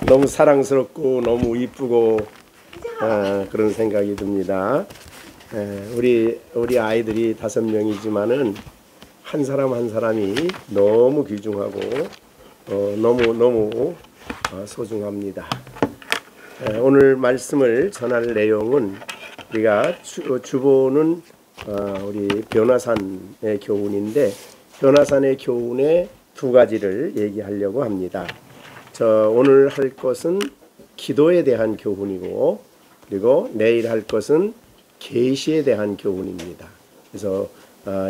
너무 사랑스럽고 너무 이쁘고 그런 생각이 듭니다. 우리 아이들이 5명이지만은 한 사람 한 사람이 너무 귀중하고 너무 소중합니다. 오늘 말씀을 전할 내용은 우리가 주보는 우리 변화산의 교훈인데, 변화산의 교훈의 2가지를 얘기하려고 합니다. 오늘 할 것은 기도에 대한 교훈이고, 그리고 내일 할 것은 계시에 대한 교훈입니다. 그래서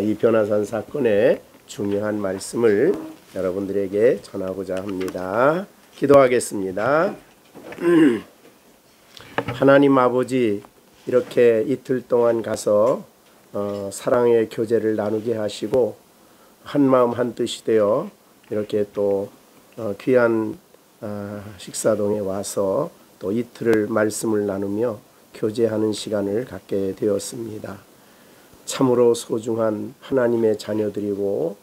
이 변화산 사건의 중요한 말씀을 여러분들에게 전하고자 합니다. 기도하겠습니다. 하나님 아버지, 이렇게 이틀 동안 가서 사랑의 교제를 나누게 하시고 한마음 한뜻이 되어 이렇게 또 귀한 식사동에 와서 또 이틀을 말씀을 나누며 교제하는 시간을 갖게 되었습니다. 참으로 소중한 하나님의 자녀들이고,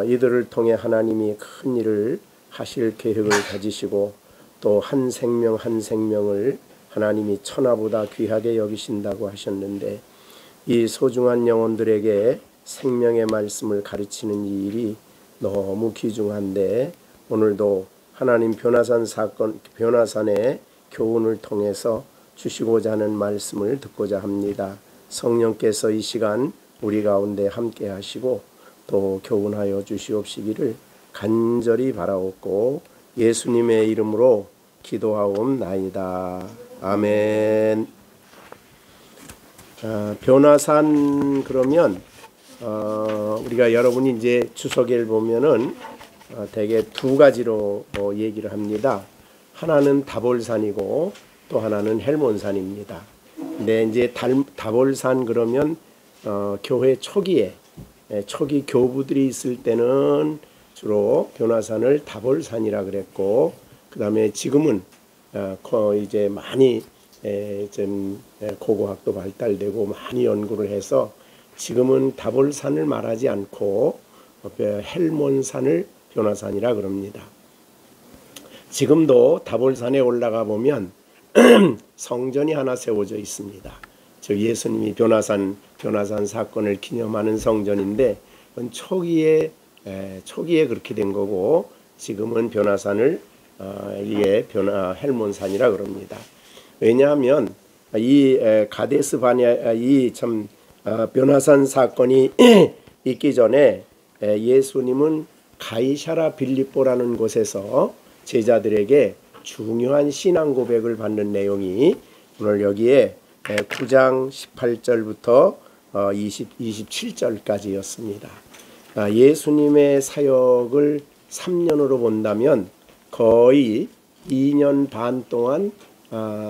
이들을 통해 하나님이 큰 일을 하실 계획을 가지시고, 또 한 생명 한 생명을 하나님이 천하보다 귀하게 여기신다고 하셨는데, 이 소중한 영혼들에게 생명의 말씀을 가르치는 이 일이 너무 귀중한데, 오늘도 하나님 변화산의 교훈을 통해서 주시고자 하는 말씀을 듣고자 합니다. 성령께서 이 시간 우리 가운데 함께 하시고 또 교훈하여 주시옵시기를 간절히 바라옵고, 예수님의 이름으로 기도하옵나이다. 아멘. 변화산 그러면 우리가 여러분이 이제 주석을 보면은 대개 2가지로 얘기를 합니다. 하나는 다볼산이고 또 하나는 헬몬산입니다. 근데 이제 다볼산 그러면 교회 초기 교부들이 있을 때는 주로 변화산을 다볼산이라 그랬고, 그 다음에 지금은 이제 많이 좀 고고학도 발달되고 많이 연구를 해서 지금은 다볼산을 말하지 않고 헬몬산을 변화산이라 그럽니다. 지금도 다볼산에 올라가 보면 성전이 하나 세워져 있습니다. 즉 예수님이 변화산 사건을 기념하는 성전인데, 그건 초기에 그렇게 된 거고, 지금은 변화산을 헬몬산이라 그럽니다. 왜냐하면 이 가데스 바네아 변화산 사건이 있기 전에 예수님은 가이사라 빌립보라는 곳에서 제자들에게 중요한 신앙 고백을 받는 내용이 오늘 여기에 9장 18절부터 27절까지였습니다. 예수님의 사역을 3년으로 본다면 거의 2년 반 동안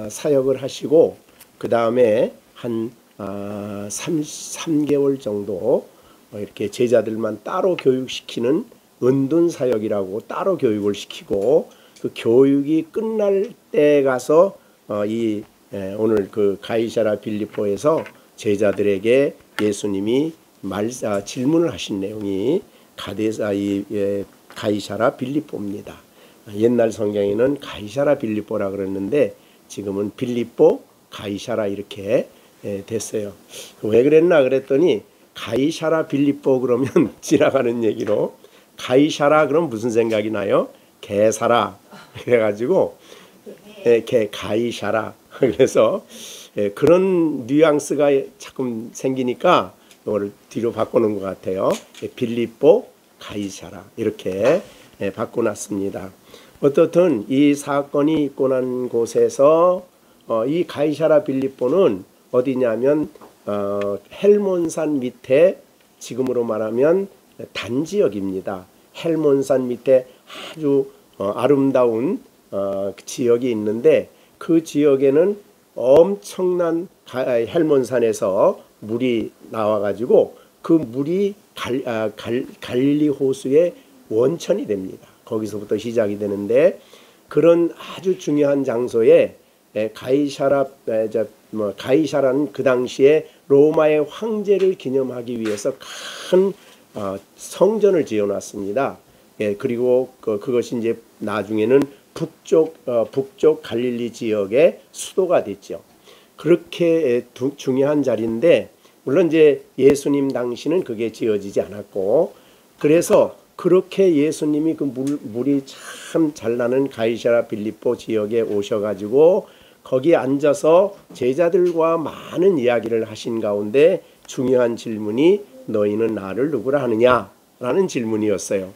사역을 하시고, 그 다음에 한 3개월 정도 이렇게 제자들만 따로 교육시키는 은둔 사역이라고 따로 교육을 시키고, 그 교육이 끝날 때 가서 오늘 그 가이사라 빌립보에서 제자들에게 예수님이 질문을 하신 내용이 가이사라 빌립보입니다. 옛날 성경에는 가이사라 빌립보라 그랬는데 지금은 빌립보 가이사라 이렇게 됐어요. 왜 그랬나 그랬더니, 가이사라 빌립보 그러면 지나가는 얘기로 가이사라 그럼 무슨 생각이 나요? 개사라. 그래가지고 가이사라. 그래서 그런 뉘앙스가 자꾸 생기니까 이걸 뒤로 바꾸는 것 같아요. 빌립보 가이사라 이렇게 바꿔놨습니다. 어떻든 이 사건이 있고 난 곳에서 이 가이사라 빌립보는 어디냐면 헬몬산 밑에, 지금으로 말하면 단지역입니다. 헬몬산 밑에 아주 아름다운 지역이 있는데, 그 지역에는 엄청난 헬몬산에서 물이 나와가지고 그 물이 갈릴리 호수의 원천이 됩니다. 거기서부터 시작이 되는데, 그런 아주 중요한 장소에 가이사라는 그 당시에 로마의 황제를 기념하기 위해서 큰 성전을 지어놨습니다. 그리고 그것이 이제 나중에는 북쪽 갈릴리 지역의 수도가 됐죠. 그렇게 중요한 자리인데 물론 이제 예수님 당시는 그게 지어지지 않았고 그래서 그렇게 예수님이 그 물이 참 잘 나는 가이사랴 빌립보 지역에 오셔가지고 거기에 앉아서 제자들과 많은 이야기를 하신 가운데 중요한 질문이 너희는 나를 누구라 하느냐라는 질문이었어요.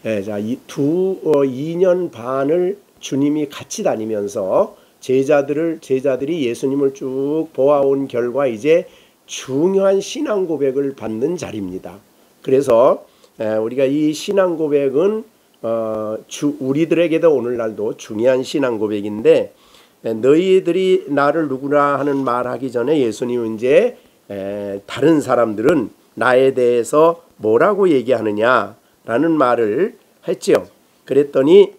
네, 자, 2년 반을 주님이 같이 다니면서 제자들이 예수님을 쭉 보아온 결과 이제 중요한 신앙 고백을 받는 자리입니다. 그래서 우리가 이 신앙 고백은 우리들에게도 오늘날도 중요한 신앙 고백인데 너희들이 나를 누구라 하는 말하기 전에 예수님은 이제 다른 사람들은 나에 대해서 뭐라고 얘기하느냐라는 말을 했지요. 그랬더니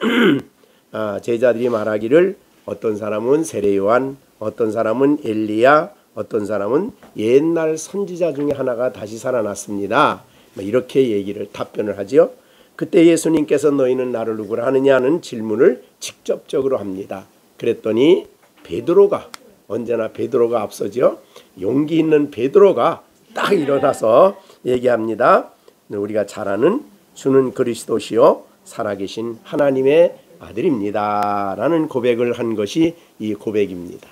제자들이 말하기를 어떤 사람은 세례 요한, 어떤 사람은 엘리야, 어떤 사람은 옛날 선지자 중에 하나가 다시 살아났습니다. 이렇게 답변을 하지요. 그때 예수님께서 너희는 나를 누구라 하느냐는 질문을 직접적으로 합니다. 그랬더니 베드로가 언제나 베드로가 앞서죠. 용기 있는 베드로가 딱 일어나서 얘기합니다. 우리가 잘 아는 주는 그리스도시요 살아계신 하나님의 아들입니다. 라는 고백을 한 것이 이 고백입니다.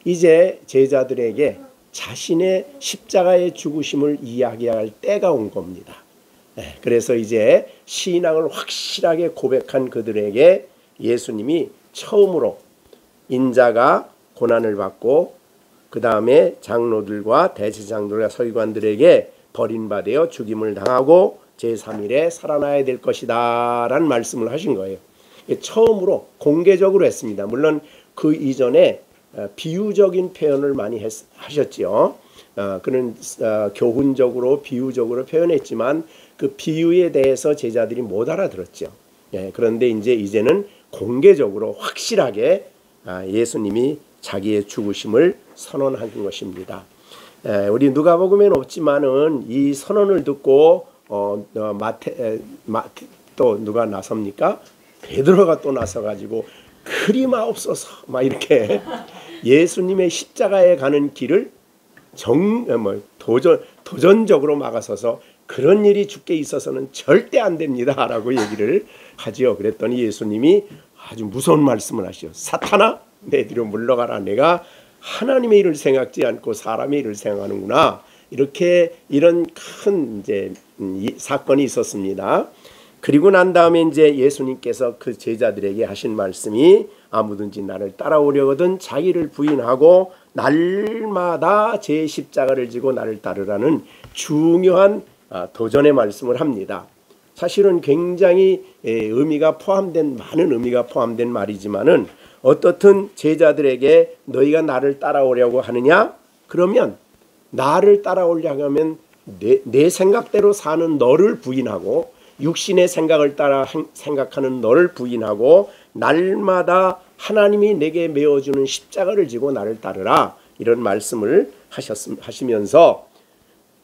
이제 제자들에게 자신의 십자가의 죽으심을 이야기할 때가 온 겁니다. 그래서 이제 신앙을 확실하게 고백한 그들에게 예수님이 처음으로 인자가 고난을 받고 그 다음에 장로들과 대제사장들과 서기관들에게 버림받아 죽임을 당하고 제3일에 살아나야 될 것이다 라는 말씀을 하신 거예요. 처음으로 공개적으로 했습니다. 물론 그 이전에 비유적인 표현을 많이 하셨지요. 그는 교훈적으로 비유적으로 표현했지만 그 비유에 대해서 제자들이 못 알아들었죠. 그런데 이제는 공개적으로 확실하게 예수님이 자기의 죽으심을 선언한 것입니다. 우리 누가복음에는 없지만은 이 선언을 듣고 또 누가 나섭니까? 베드로가 또 나서가지고 그리마옵소서 막 이렇게 예수님의 십자가에 가는 길을 도전적으로 막아서서 그런 일이 주께 있어서는 절대 안 됩니다 라고 얘기를 하지요. 그랬더니 예수님이 아주 무서운 말씀을 하시죠. 사탄아 내 뒤로 물러가라. 내가 하나님의 일을 생각지 않고 사람의 일을 생각하는구나. 이런 큰 사건이 있었습니다. 그리고 난 다음에 이제 예수님께서 그 제자들에게 하신 말씀이 아무든지 나를 따라오려거든 자기를 부인하고 날마다 제 십자가를 지고 나를 따르라는 중요한 도전의 말씀을 합니다. 사실은 굉장히 많은 의미가 포함된 말이지만은 어떻든 제자들에게 너희가 나를 따라오려고 하느냐? 그러면 나를 따라오려고 하면 내 생각대로 사는 너를 부인하고 육신의 생각을 따라 생각하는 너를 부인하고 날마다 하나님이 내게 메어주는 십자가를 지고 나를 따르라 이런 말씀을 하시면서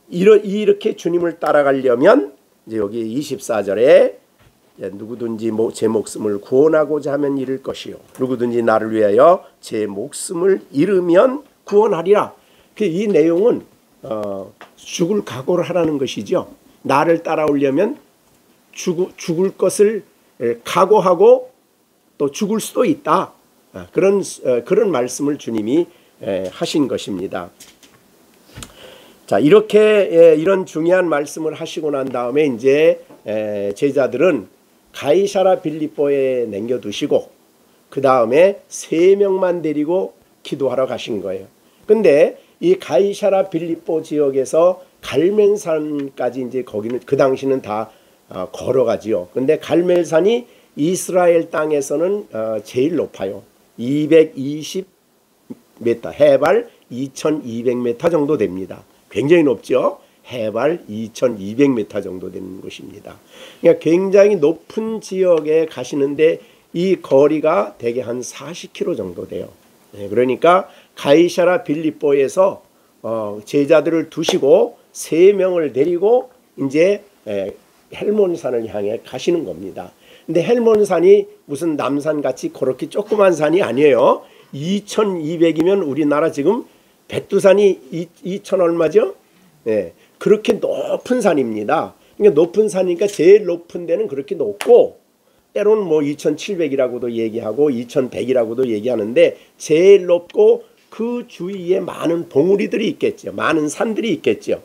이렇게 주님을 따라가려면 이제 여기 24절에 누구든지 제 목숨을 구원하고자 하면 잃을 것이요 누구든지 나를 위하여 제 목숨을 잃으면 구원하리라. 이 내용은 죽을 각오를 하라는 것이죠. 나를 따라오려면 죽을 것을 각오하고 또 죽을 수도 있다. 그런 말씀을 주님이 하신 것입니다. 자, 이렇게 이런 중요한 말씀을 하시고 난 다음에 이제 제자들은 가이사랴 빌립보에 남겨두시고 그 다음에 3명만 데리고 기도하러 가신 거예요. 근데 이 가이사랴 빌립보 지역에서 갈멜산까지 이제 거기는 그 당시는 다 걸어가지요. 근데 갈멜산이 이스라엘 땅에서는 제일 높아요. 220m, 해발 2200m 정도 됩니다. 굉장히 높죠. 해발 2200m 정도 되는 곳입니다. 그러니까 굉장히 높은 지역에 가시는데 이 거리가 대개 한 40km 정도 돼요. 그러니까 가이사랴 빌립보에서 제자들을 두시고 3명을 데리고 이제 헬몬산을 향해 가시는 겁니다. 근데 헬몬산이 무슨 남산같이 그렇게 조그만 산이 아니에요. 2200이면 우리나라 지금 백두산이 2000 얼마죠? 예, 그렇게 높은 산입니다. 그러니까 높은 산이니까 제일 높은 데는 그렇게 높고, 때로는 뭐 2700이라고도 얘기하고 2100이라고도 얘기하는데, 제일 높고 그 주위에 많은 봉우리들이 있겠죠. 많은 산들이 있겠죠.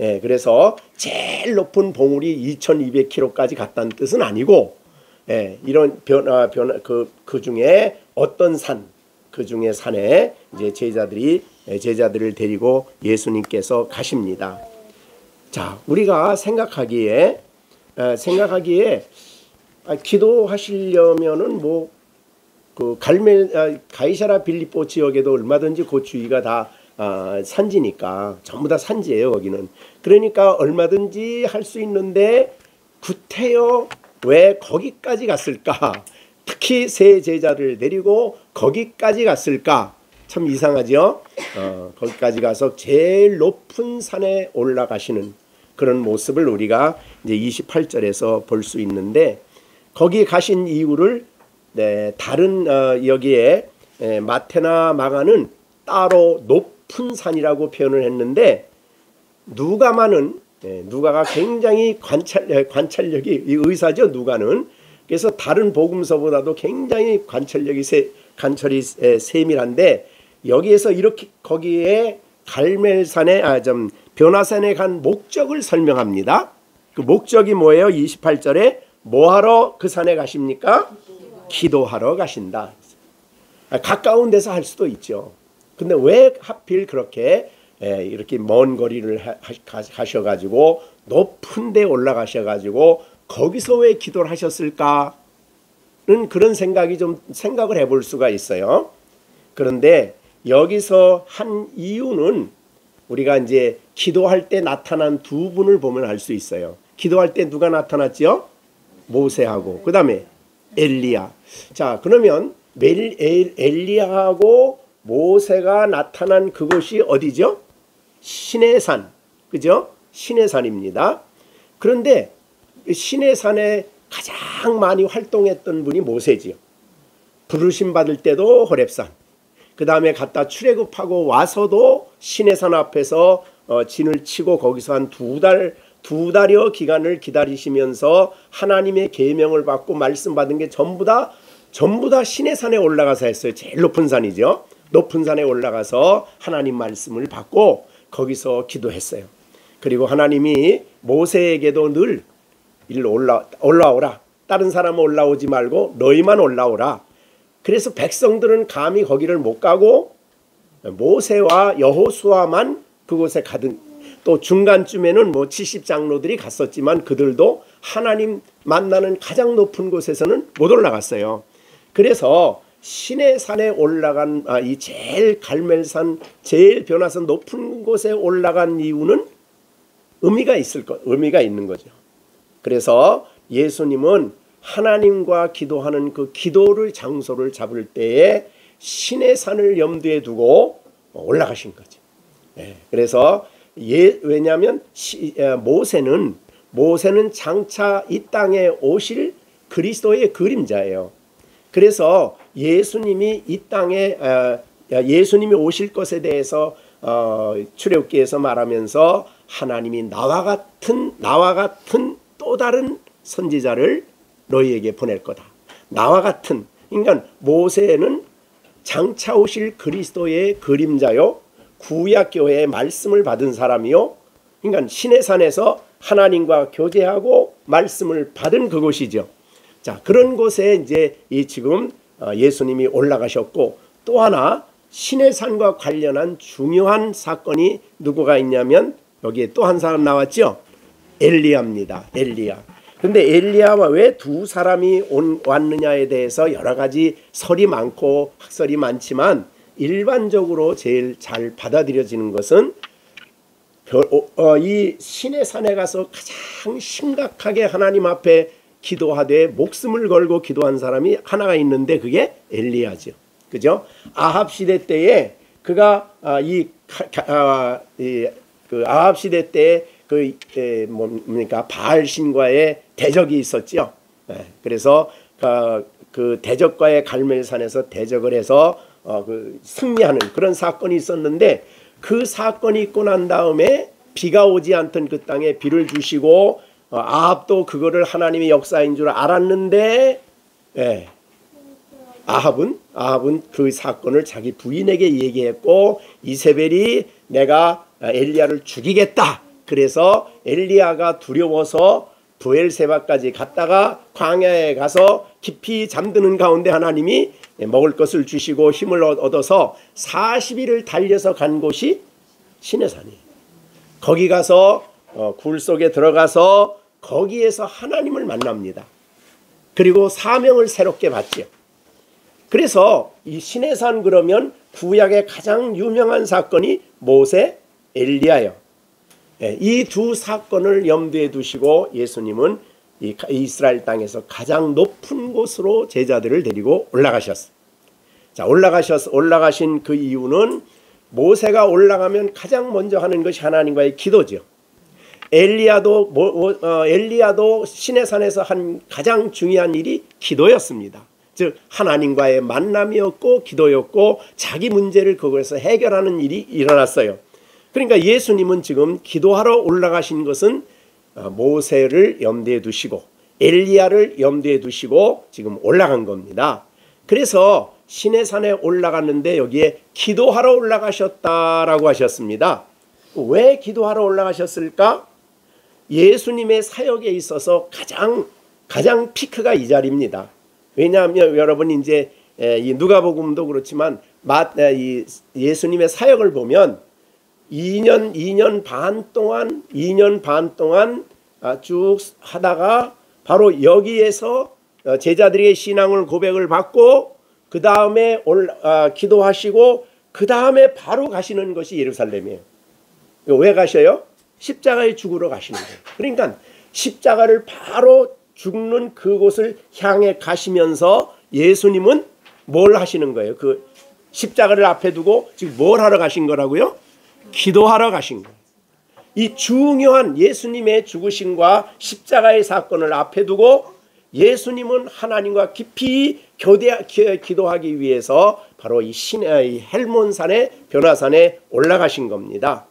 예, 그래서 제일 높은 봉우리 2200km까지 갔다는 뜻은 아니고, 예, 이런 그 중에 어떤 산, 그 중에 산에 이제 제자들을 데리고 예수님께서 가십니다. 자, 우리가 생각하기에 기도하시려면은 뭐 그 가이사랴 빌립보 지역에도 얼마든지 그 주위가 다 산지니까, 전부 다 산지예요 거기는. 그러니까 얼마든지 할 수 있는데 구태여 왜 거기까지 갔을까? 특히 세 제자를 데리고 거기까지 갔을까? 참 이상하죠. 거기까지 가서 제일 높은 산에 올라가시는 그런 모습을 우리가 이제 28절에서 볼 수 있는데, 거기 가신 이유를 다른 여기에 마태나 마가는 따로 높은 산이라고 표현을 했는데, 누가가 굉장히 관찰력이 의사죠. 누가는. 그래서 다른 복음서보다도 굉장히 관찰이 세밀한데, 여기에서 이렇게 거기에 변화산에 간 목적을 설명합니다. 그 목적이 뭐예요? 28절에 뭐하러 그 산에 가십니까? 기도하러 가신다. 가까운 데서 할 수도 있죠. 근데 왜 하필 그렇게 이렇게 먼 거리를 가셔가지고 높은 데 올라가셔가지고 거기서 왜 기도를 하셨을까는 그런 생각을 해볼 수가 있어요. 그런데 여기서 한 이유는 우리가 이제 기도할 때 나타난 두 분을 보면 알 수 있어요. 기도할 때 누가 나타났죠? 모세하고 그 다음에 엘리야. 자, 그러면 엘리야하고 모세가 나타난 그곳이 어디죠? 시내산, 그죠? 시내산입니다. 그런데 시내산에 가장 많이 활동했던 분이 모세지요. 부르심 받을 때도 호렙산, 그 다음에 갔다 출애굽하고 와서도 시내산 앞에서 진을 치고 거기서 한 두 달여 기간을 기다리시면서 하나님의 계명을 받고 말씀 받은 게 전부 다 시내산에 올라가서 했어요. 제일 높은 산이죠. 높은 산에 올라가서 하나님 말씀을 받고 거기서 기도했어요. 그리고 하나님이 모세에게도 늘 일로 올라오라. 다른 사람은 올라오지 말고 너희만 올라오라. 그래서 백성들은 감히 거기를 못 가고 모세와 여호수아만 그곳에 가든, 또 중간쯤에는 뭐 70장로들이 갔었지만 그들도 하나님 만나는 가장 높은 곳에서는 못 올라갔어요. 그래서 시내산에 올라간 이 제일 갈멜산, 제일 변화산 높은 곳에 올라간 이유는 의미가 있는 거죠. 그래서 예수님은 하나님과 기도하는 그 기도를 장소를 잡을 때에 시내산을 염두에 두고 올라가신 거죠. 그래서 왜냐하면 모세는 장차 이 땅에 오실 그리스도의 그림자예요. 그래서 예수님이 이 땅에 예수님이 오실 것에 대해서 출애굽기에서 말하면서 하나님이 나와 같은 또 다른 선지자를 너희에게 보낼 거다. 나와 같은, 그러니까 모세는 장차 오실 그리스도의 그림자요, 구약교회의 말씀을 받은 사람이요, 그러니까 시내산에서 하나님과 교제하고 말씀을 받은 그곳이죠. 자, 그런 곳에 이제 지금 예수님이 올라가셨고, 또 하나 시내산과 관련한 중요한 사건이 누구가 있냐면 여기에 또 한 사람 나왔죠. 엘리야입니다. 엘리야. 그런데 엘리야와 왜 두 사람이 왔느냐에 대해서 여러 가지 설이 많고 학설이 많지만, 일반적으로 제일 잘 받아들여지는 것은 이 시내산에 가서 가장 심각하게 하나님 앞에 기도하되 목숨을 걸고 기도한 사람이 하나가 있는데 그게 엘리야죠. 그죠? 아합 시대 때에 그가 아합 시대 때에 뭡니까 바알 신과의 대적이 있었죠. 그래서 그 대적과의 갈멜산에서 대적을 해서 그 승리하는 그런 사건이 있었는데, 그 사건이 있고 난 다음에 비가 오지 않던 그 땅에 비를 주시고 아합도 그거를 하나님의 역사인 줄 알았는데, 아합은 그 사건을 자기 부인에게 얘기했고, 이세벨이 내가 엘리야를 죽이겠다. 그래서 엘리야가 두려워서 브엘세바까지 갔다가 광야에 가서 깊이 잠드는 가운데 하나님이 먹을 것을 주시고 힘을 얻어서 40일을 달려서 간 곳이 시내산이에요. 거기 가서 굴 속에 들어가서 거기에서 하나님을 만납니다. 그리고 사명을 새롭게 받죠. 그래서 이 시내산, 그러면 구약의 가장 유명한 사건이 모세, 엘리야예요. 이 두 사건을 염두에 두시고 예수님은 이 이스라엘 땅에서 가장 높은 곳으로 제자들을 데리고 올라가셨어요. 자, 올라가신 그 이유는 모세가 올라가면 가장 먼저 하는 것이 하나님과의 기도죠. 엘리야도 시내산에서 한 가장 중요한 일이 기도였습니다. 즉 하나님과의 만남이었고 기도였고, 자기 문제를 그것에서 해결하는 일이 일어났어요. 그러니까 예수님은 지금 기도하러 올라가신 것은 모세를 염두에 두시고 엘리야를 염두에 두시고 지금 올라간 겁니다. 그래서 시내산에 올라갔는데 여기에 기도하러 올라가셨다라고 하셨습니다. 왜 기도하러 올라가셨을까? 예수님의 사역에 있어서 가장 피크가 이 자리입니다. 왜냐하면 여러분 이제 이 누가복음도 그렇지만 예수님의 사역을 보면 2년 반 동안 쭉 하다가 바로 여기에서 제자들의 신앙을 고백을 받고 그 다음에 기도하시고 그 다음에 바로 가시는 것이 예루살렘이에요. 왜 가셔요? 십자가에 죽으러 가시는 거예요. 그러니까 십자가를 바로 죽는 그곳을 향해 가시면서 예수님은 뭘 하시는 거예요? 그 십자가를 앞에 두고 지금 뭘 하러 가신 거라고요? 기도하러 가신 거예요. 이 중요한 예수님의 죽으심과 십자가의 사건을 앞에 두고 예수님은 하나님과 깊이 기도하기 위해서 바로 이 헬몬산에 변화산에 올라가신 겁니다.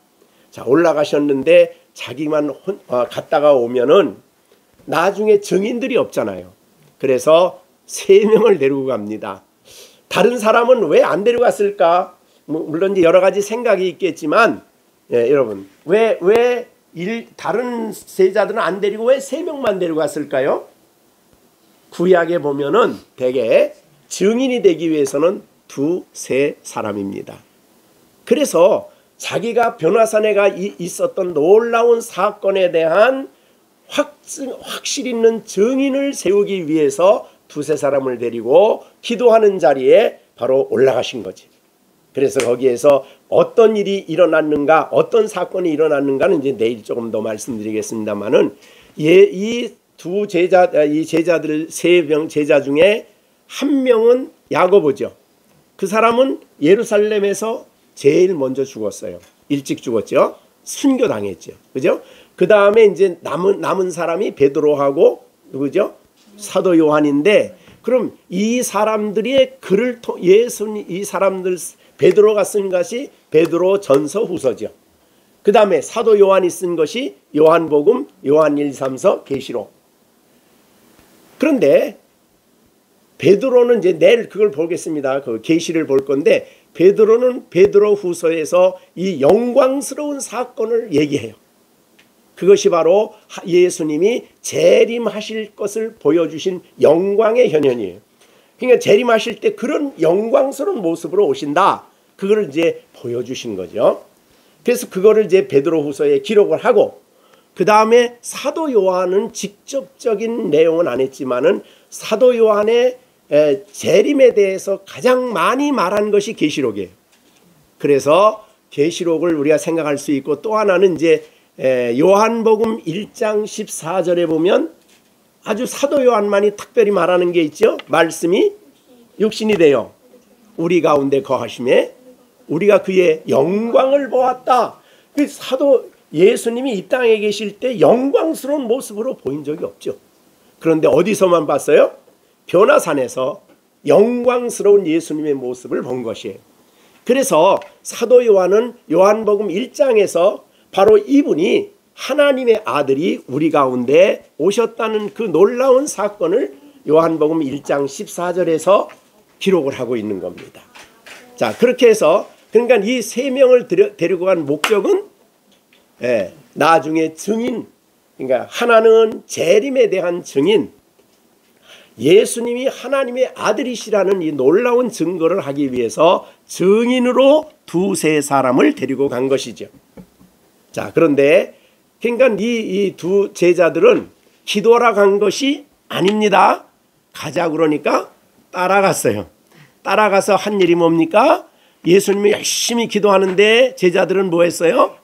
자, 올라가셨는데 자기만 갔다가 오면은 나중에 증인들이 없잖아요. 그래서 3명을 데리고 갑니다. 다른 사람은 왜 안 데려갔을까? 물론 이제 여러 가지 생각이 있겠지만, 여러분 왜 다른 제자들은 안 데리고 왜 3명만 데려갔을까요? 구약에 보면은 대개 증인이 되기 위해서는 2-3 사람입니다. 그래서 자기가 변화산에 있었던 놀라운 사건에 대한 확실 있는 증인을 세우기 위해서 2-3 사람을 데리고 기도하는 자리에 바로 올라가신 거지. 그래서 거기에서 어떤 일이 일어났는가, 어떤 사건이 일어났는가는 이제 내일 조금 더 말씀드리겠습니다만은, 이 제자들 3명 제자 중에 한 명은 야고보죠. 그 사람은 예루살렘에서 제일 먼저 죽었어요. 일찍 죽었죠. 순교당했죠. 그죠? 그 다음에 이제 남은 사람이 베드로하고 누구죠? 사도 요한인데, 그럼 이 사람들의 글을 이 사람들 베드로가 쓴 것이 베드로 전서 후서죠. 그 다음에 사도 요한이 쓴 것이 요한복음, 요한 1, 3서, 계시록. 그런데 베드로는 이제 내일 그걸 보겠습니다. 그 계시를 볼 건데, 베드로는 베드로 후서에서 이 영광스러운 사건을 얘기해요. 그것이 바로 예수님이 재림하실 것을 보여주신 영광의 현현이에요. 그러니까 재림하실 때 그런 영광스러운 모습으로 오신다. 그거를 이제 보여주신 거죠. 그래서 그거를 이제 베드로후서에 기록을 하고, 그 다음에 사도 요한은 직접적인 내용은 안 했지만은 사도 요한의 재림에 대해서 가장 많이 말한 것이 계시록이에요. 그래서 계시록을 우리가 생각할 수 있고, 또 하나는 이제 요한복음 1장 14절에 보면 아주 사도 요한만이 특별히 말하는 게 있죠. 말씀이 육신이 되어 우리 가운데 거하심에 우리가 그의 영광을 보았다. 그 사도 예수님이 이 땅에 계실 때 영광스러운 모습으로 보인 적이 없죠. 그런데 어디서만 봤어요? 변화산에서 영광스러운 예수님의 모습을 본 것이에요. 그래서 사도 요한은 요한복음 1장에서 바로 이분이 하나님의 아들이 우리 가운데 오셨다는 그 놀라운 사건을 요한복음 1장 14절에서 기록을 하고 있는 겁니다. 자, 그렇게 해서 그러니까 이 세 명을 데리고 간 목적은 나중에 증인, 그러니까 하나는 재림에 대한 증인, 예수님이 하나님의 아들이시라는 이 놀라운 증거를 하기 위해서 증인으로 두세 사람을 데리고 간 것이죠. 자, 그런데 그러니까 이 두 제자들은 기도하러 간 것이 아닙니다. 가자 그러니까 따라갔어요. 따라가서 한 일이 뭡니까? 예수님이 열심히 기도하는데 제자들은 뭐 했어요?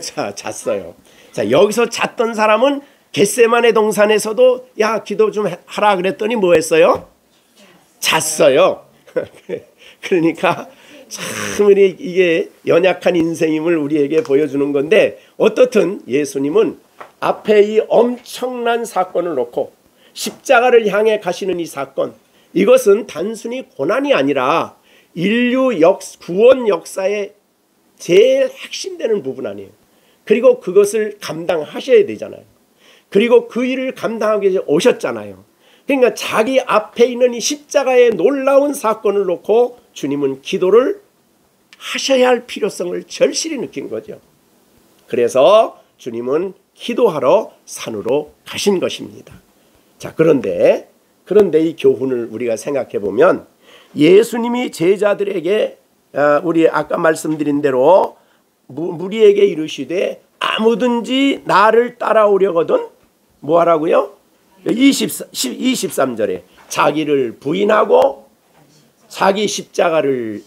자, 잤어요. 자, 여기서 잤던 사람은 겟세마네 동산에서도 야, 기도 좀 하라 그랬더니 뭐 했어요? 잤어요. 그러니까 참 이게 연약한 인생임을 우리에게 보여주는 건데, 어떻든 예수님은 앞에 이 엄청난 사건을 놓고 십자가를 향해 가시는 이 사건, 이것은 단순히 고난이 아니라 인류 구원 역사의 제일 핵심되는 부분 아니에요. 그리고 그것을 감당하셔야 되잖아요. 그리고 그 일을 감당하기 위해서 오셨잖아요. 그러니까 자기 앞에 있는 이 십자가의 놀라운 사건을 놓고 주님은 기도를 하셔야 할 필요성을 절실히 느낀 거죠. 그래서 주님은 기도하러 산으로 가신 것입니다. 자, 그런데 이 교훈을 우리가 생각해 보면 예수님이 제자들에게 우리 아까 말씀드린 대로 무리에게 이르시되 아무든지 나를 따라오려거든 뭐 하라고요? 23절에 자기를 부인하고 자기 십자가를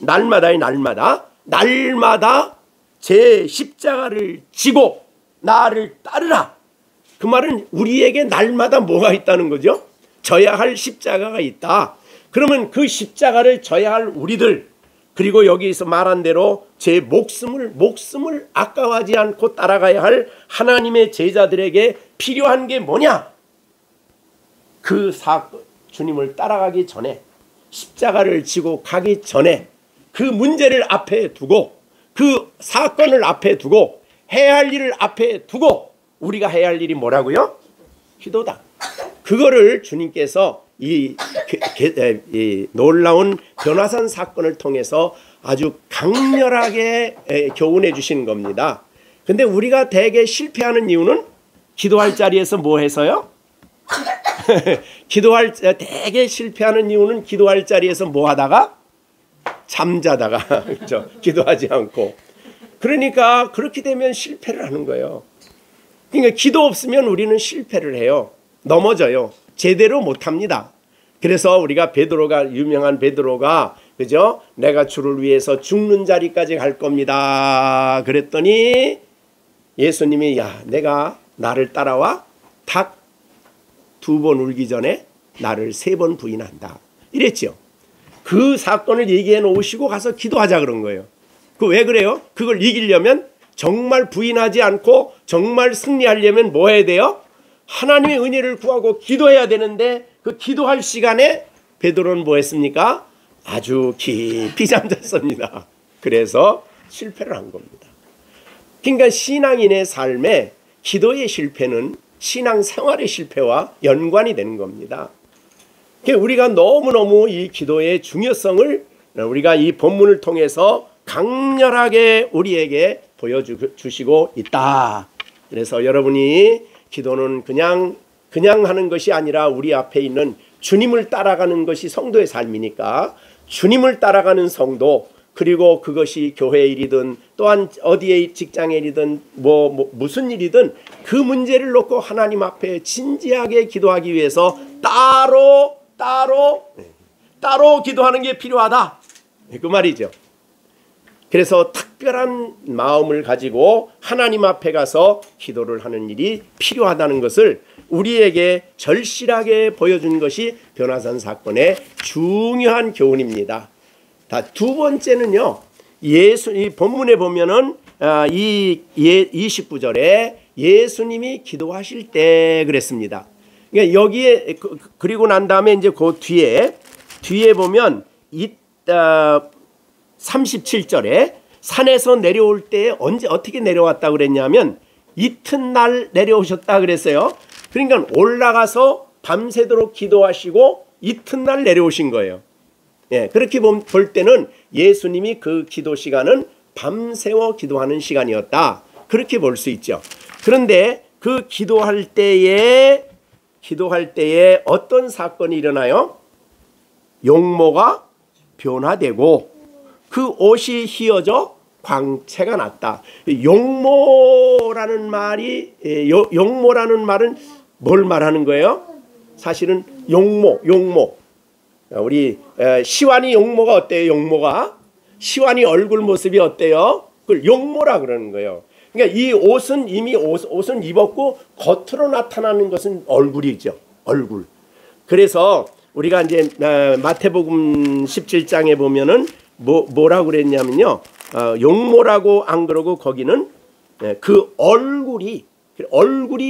날마다 제 십자가를 지고 나를 따르라. 그 말은 우리에게 날마다 뭐가 있다는 거죠? 져야 할 십자가가 있다. 그러면 그 십자가를 져야 할 우리들, 그리고 여기서 말한 대로 제 목숨을 아까워하지 않고 따라가야 할 하나님의 제자들에게 필요한 게 뭐냐? 그 주님을 따라가기 전에, 십자가를 지고 가기 전에 그 문제를 앞에 두고, 그 사건을 앞에 두고, 해야 할 일을 앞에 두고 우리가 해야 할 일이 뭐라고요? 기도다. 그거를 주님께서 이 놀라운 변화산 사건을 통해서 아주 강렬하게 교훈해 주신 겁니다. 근데 우리가 대개 실패하는 이유는 기도할 자리에서 뭐 해서요? 대개 실패하는 이유는 기도할 자리에서 뭐 하다가? 잠자다가, 그렇죠? 기도하지 않고. 그러니까 그렇게 되면 실패를 하는 거예요. 그러니까 기도 없으면 우리는 실패를 해요. 넘어져요. 제대로 못합니다. 그래서 우리가 유명한 베드로가, 그죠? 내가 주를 위해서 죽는 자리까지 갈 겁니다. 그랬더니 예수님이 야, 내가 나를 따라와 닭 2번 울기 전에 나를 3번 부인한다. 이랬죠. 그 사건을 얘기해 놓으시고 가서 기도하자 그런 거예요. 그 왜 그래요? 그걸 이기려면 정말 부인하지 않고 정말 승리하려면 뭐 해야 돼요? 하나님의 은혜를 구하고 기도해야 되는데 그 기도할 시간에 베드로는 뭐 했습니까? 아주 깊이 잠잤습니다. 그래서 실패를 한 겁니다. 그러니까 신앙인의 삶에 기도의 실패는 신앙생활의 실패와 연관이 되는 겁니다. 우리가 너무너무 이 기도의 중요성을 우리가 이 본문을 통해서 강렬하게 우리에게 보여주시고 있다. 그래서 여러분이 기도는 그냥 하는 것이 아니라 우리 앞에 있는 주님을 따라가는 것이 성도의 삶이니까 주님을 따라가는 성도, 그리고 그것이 교회 일이든 또한 어디에 직장의 일이든 무슨 일이든 그 문제를 놓고 하나님 앞에 진지하게 기도하기 위해서 따로 기도하는 게 필요하다. 그 말이죠. 그래서 특별한 마음을 가지고 하나님 앞에 가서 기도를 하는 일이 필요하다는 것을 우리에게 절실하게 보여준 것이 변화산 사건의 중요한 교훈입니다. 두 번째는요, 이 본문에 보면은 이 29절에 예수님이 기도하실 때 그랬습니다. 그러니까 여기에 그리고 난 다음에 이제 그 뒤에 보면 37절에 산에서 내려올 때 언제 어떻게 내려왔다 그랬냐면 이튿날 내려오셨다 그랬어요. 그러니까 올라가서 밤새도록 기도하시고 이튿날 내려오신 거예요. 예, 그렇게 볼 때는 예수님이 그 기도 시간은 밤새워 기도하는 시간이었다. 그렇게 볼 수 있죠. 그런데 그 기도할 때에 어떤 사건이 일어나요? 용모가 변화되고 그 옷이 휘어져 광채가 났다. 용모라는 말은 뭘 말하는 거예요? 사실은 용모. 우리 시완이 용모가 어때요? 용모가 시완이 얼굴 모습이 어때요? 그걸 용모라 그러는 거예요. 그러니까 이 옷은 이미 옷은 입었고 겉으로 나타나는 것은 얼굴이죠. 얼굴. 그래서 우리가 이제 마태복음 17장에 보면은 뭐라고 그랬냐면요. 용모라고 안 그러고 거기는 그 얼굴이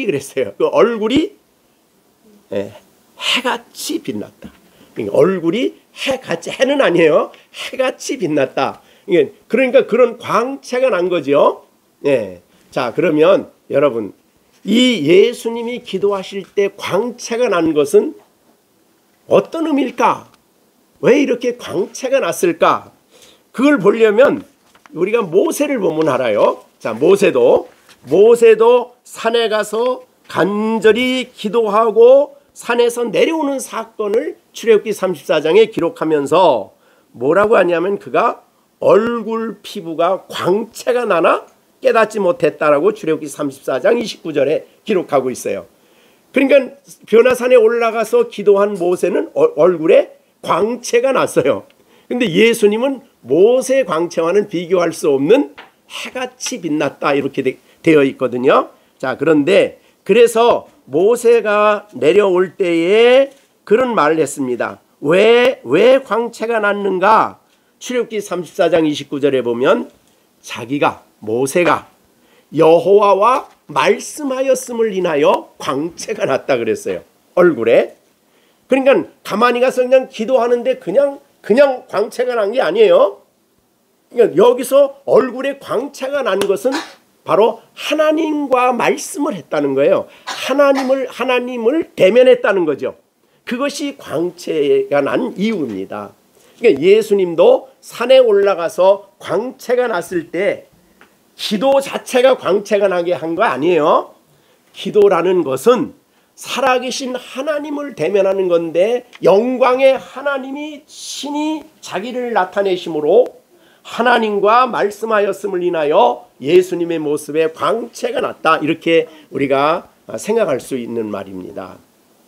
그랬어요. 그 얼굴이 해같이 빛났다. 그러니까 얼굴이 해같이, 해는 아니에요. 해같이 빛났다. 그러니까 그런 광채가 난 거죠. 예. 자, 그러면 여러분, 이 예수님이 기도하실 때 광채가 난 것은 어떤 의미일까? 왜 이렇게 광채가 났을까? 그걸 보려면 우리가 모세를 보면 알아요. 자, 모세도 산에 가서 간절히 기도하고 산에서 내려오는 사건을 출애굽기 34장에 기록하면서 뭐라고 하냐면 그가 얼굴 피부가 광채가 나나 깨닫지 못했다라고 출애굽기 34장 29절에 기록하고 있어요. 그러니까 변화산에 올라가서 기도한 모세는 얼굴에 광채가 났어요. 근데 예수님은 모세 광채와는 비교할 수 없는 해같이 빛났다 이렇게 되어 있거든요. 자, 그런데 그래서 모세가 내려올 때에 그런 말을 했습니다. 왜 광채가 났는가? 출애굽기 34장 29절에 보면 모세가 여호와와 말씀하였음을 인하여 광채가 났다 그랬어요. 얼굴에. 그러니까 가만히 가서 그냥 기도하는데 그냥 광채가 난 게 아니에요. 그러니까 여기서 얼굴에 광채가 난 것은 바로 하나님과 말씀을 했다는 거예요. 하나님을 대면했다는 거죠. 그것이 광채가 난 이유입니다. 그러니까 예수님도 산에 올라가서 광채가 났을 때 기도 자체가 광채가 나게 한 거 아니에요. 기도라는 것은 살아계신 하나님을 대면하는 건데 영광의 하나님이 친히 자기를 나타내심으로 하나님과 말씀하였음을 인하여 예수님의 모습에 광채가 났다. 이렇게 우리가 생각할 수 있는 말입니다.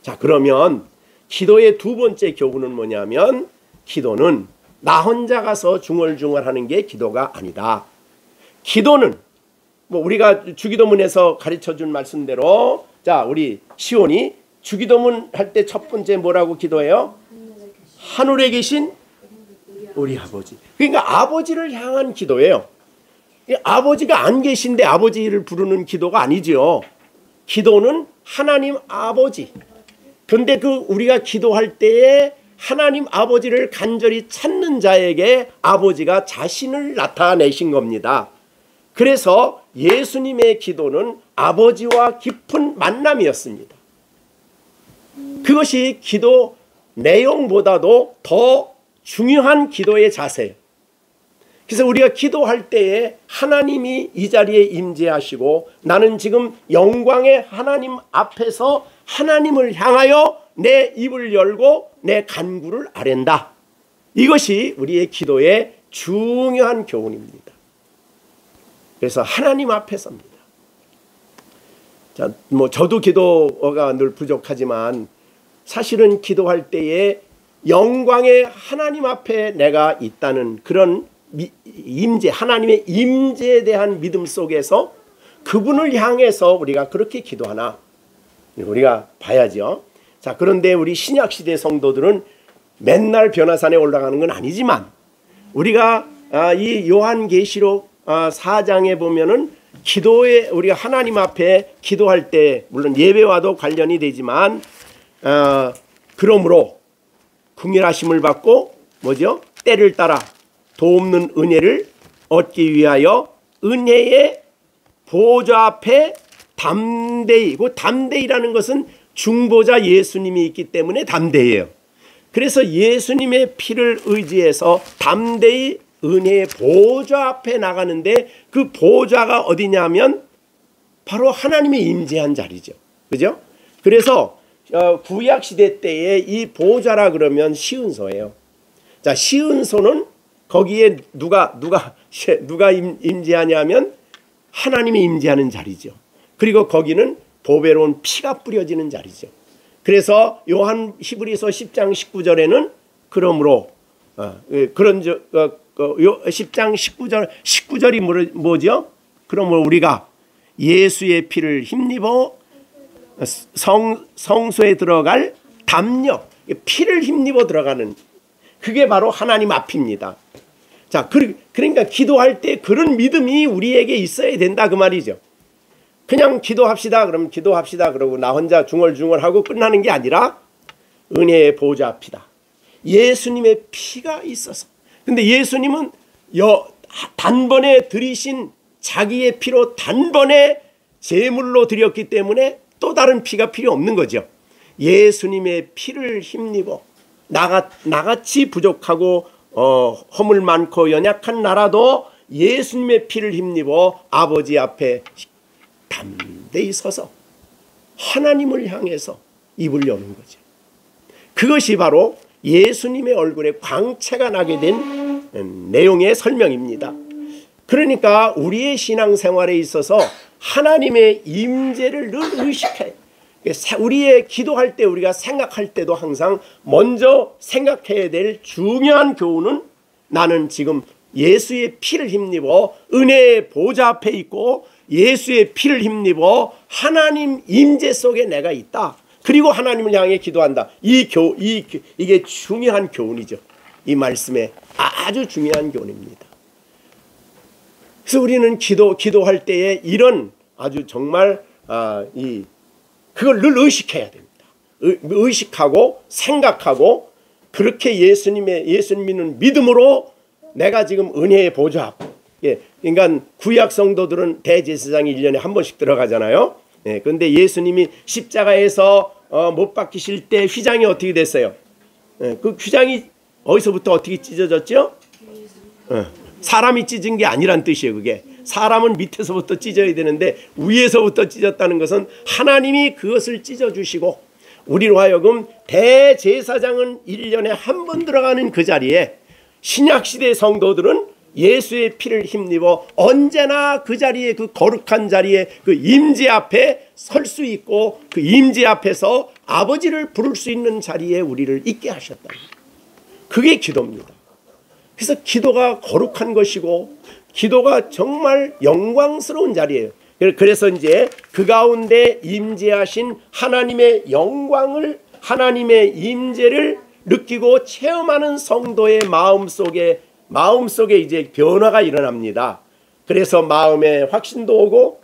자, 그러면 기도의 두 번째 교훈은 뭐냐면 기도는 나 혼자 가서 중얼중얼하는 게 기도가 아니다. 기도는 우리가 주기도문에서 가르쳐준 말씀대로 자, 우리 시온이 주기도문 할 때 첫 번째 뭐라고 기도해요? 하늘에 계신 우리 아버지. 그러니까 아버지를 향한 기도예요. 아버지가 안 계신데 아버지를 부르는 기도가 아니죠. 기도는 하나님 아버지. 근데 우리가 기도할 때에 하나님 아버지를 간절히 찾는 자에게 아버지가 자신을 나타내신 겁니다. 그래서 예수님의 기도는 아버지와 깊은 만남이었습니다. 그것이 기도 내용보다도 더 중요한 기도의 자세예요. 그래서 우리가 기도할 때에 하나님이 이 자리에 임재하시고 나는 지금 영광의 하나님 앞에서 하나님을 향하여 내 입을 열고 내 간구를 아랜다. 이것이 우리의 기도의 중요한 교훈입니다. 그래서 하나님 앞에서입니다. 자, 저도 기도가 늘 부족하지만 사실은 기도할 때에 영광의 하나님 앞에 내가 있다는 그런 임재, 하나님의 임재에 대한 믿음 속에서 그분을 향해서 우리가 그렇게 기도하나 우리가 봐야죠. 자, 그런데 우리 신약시대 성도들은 맨날 변화산에 올라가는 건 아니지만 우리가 이 요한계시록 4장에 보면은 기도에 우리가 하나님 앞에 기도할 때 물론 예배와도 관련이 되지만 그러므로 긍휼하심을 받고 뭐죠? 때를 따라 도움는 은혜를 얻기 위하여 은혜의 보좌 앞에 담대히, 그 담대히라는 것은 중보자 예수님이 있기 때문에 담대해요. 그래서 예수님의 피를 의지해서 담대히 은혜의 보좌 앞에 나가는데, 그 보좌가 어디냐면 바로 하나님이 임재한 자리죠. 그죠? 그래서 구약 시대 때에 이 보좌라 그러면 시은소예요. 자, 시은소는 거기에 누가 임재하냐면 하나님이 임재하는 자리죠. 그리고 거기는 보배로운 피가 뿌려지는 자리죠. 그래서 요한 히브리서 10장 19절에는 그러므로 그런 10장 19절이 뭐죠? 그러므로 우리가 예수의 피를 힘입어 성소에 들어갈 담력, 피를 힘입어 들어가는, 그게 바로 하나님 앞입니다. 자, 그러니까 기도할 때 그런 믿음이 우리에게 있어야 된다 그 말이죠. 그냥 기도합시다 그러면 기도합시다 그러고 나 혼자 중얼중얼하고 끝나는 게 아니라 은혜의 보좌 앞이다. 예수님의 피가 있어서. 근데 예수님은 단번에 들이신 자기의 피로 단번에 제물로 드렸기 때문에 또 다른 피가 필요 없는 거죠. 예수님의 피를 힘입어 나같이 부족하고 허물 많고 연약한 나라도 예수님의 피를 힘입어 아버지 앞에 담대히 서서 하나님을 향해서 입을 여는 거죠. 그것이 바로 예수님의 얼굴에 광채가 나게 된 내용의 설명입니다. 그러니까 우리의 신앙생활에 있어서 하나님의 임재를 늘 의식해. 우리의 기도할 때 우리가 생각할 때도 항상 먼저 생각해야 될 중요한 교훈은, 나는 지금 예수의 피를 힘입어 은혜의 보좌 앞에 있고 예수의 피를 힘입어 하나님 임재 속에 내가 있다. 그리고 하나님을 향해 기도한다. 이게 중요한 교훈이죠. 이 말씀에 아주 중요한 교훈입니다. 그래서 우리는 기도할 때에 이런 아주 정말 그걸 늘 의식해야 됩니다. 의식하고 생각하고, 그렇게 예수님 믿는 믿음으로 내가 지금 은혜의 보좌 앞. 그러니까 구약 성도들은 대제사장이 1년에 한 번씩 들어가잖아요. 그런데 예수님이 십자가에서 못 박히실 때 휘장이 어떻게 됐어요? 그 휘장이 어디서부터 어떻게 찢어졌죠? 사람이 찢은 게 아니란 뜻이에요. 그게 사람은 밑에서부터 찢어야 되는데 위에서부터 찢었다는 것은 하나님이 그것을 찢어주시고, 우리로 하여금 대제사장은 1년에 한 번 들어가는 그 자리에 신약시대 성도들은 예수의 피를 힘입어 언제나 그 자리에, 그 거룩한 자리에, 그 임재 앞에 설 수 있고 그 임재 앞에서 아버지를 부를 수 있는 자리에 우리를 있게 하셨다. 그게 기도입니다. 그래서 기도가 거룩한 것이고 기도가 정말 영광스러운 자리예요. 그래서 이제 그 가운데 임재하신 하나님의 영광을, 하나님의 임재를 느끼고 체험하는 성도의 마음속에 이제 변화가 일어납니다. 그래서 마음에 확신도 오고,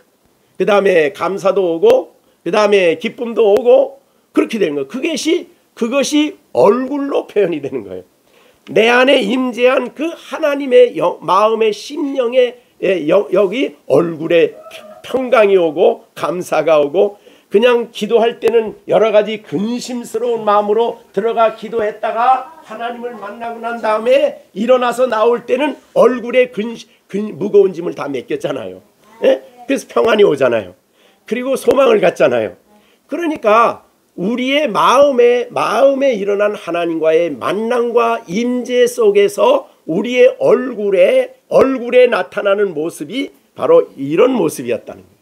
그 다음에 감사도 오고, 그 다음에 기쁨도 오고, 그렇게 되는 거예요. 그것이 얼굴로 표현이 되는 거예요. 내 안에 임재한 그 하나님의 마음의 심령의 여기 얼굴에 평강이 오고 감사가 오고, 그냥 기도할 때는 여러 가지 근심스러운 마음으로 들어가 기도했다가 하나님을 만나고 난 다음에 일어나서 나올 때는 얼굴에 무거운 짐을 다 맡겼잖아요. 그래서 평안이 오잖아요. 그리고 소망을 갖잖아요. 그러니까 우리의 마음에 일어난 하나님과의 만남과 임재 속에서 우리의 얼굴에 나타나는 모습이 바로 이런 모습이었다는 거예요.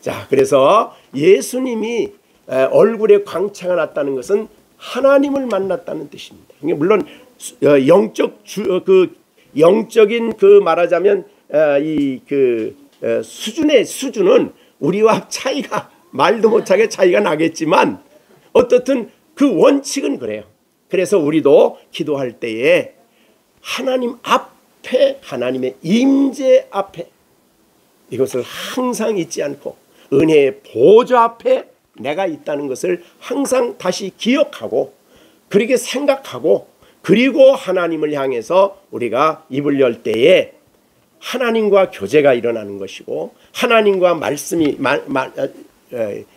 자, 그래서 예수님이 얼굴에 광채가 났다는 것은 하나님을 만났다는 뜻입니다. 물론 영적인 말하자면 수준은 우리와 차이가, 말도 못하게 차이가 나겠지만 어떻든 그 원칙은 그래요. 그래서 우리도 기도할 때에 하나님 앞에, 하나님의 임재 앞에 이것을 항상 잊지 않고 은혜의 보좌 앞에 내가 있다는 것을 항상 다시 기억하고 그렇게 생각하고 그리고 하나님을 향해서 우리가 입을 열 때에 하나님과 교제가 일어나는 것이고 하나님과 말씀이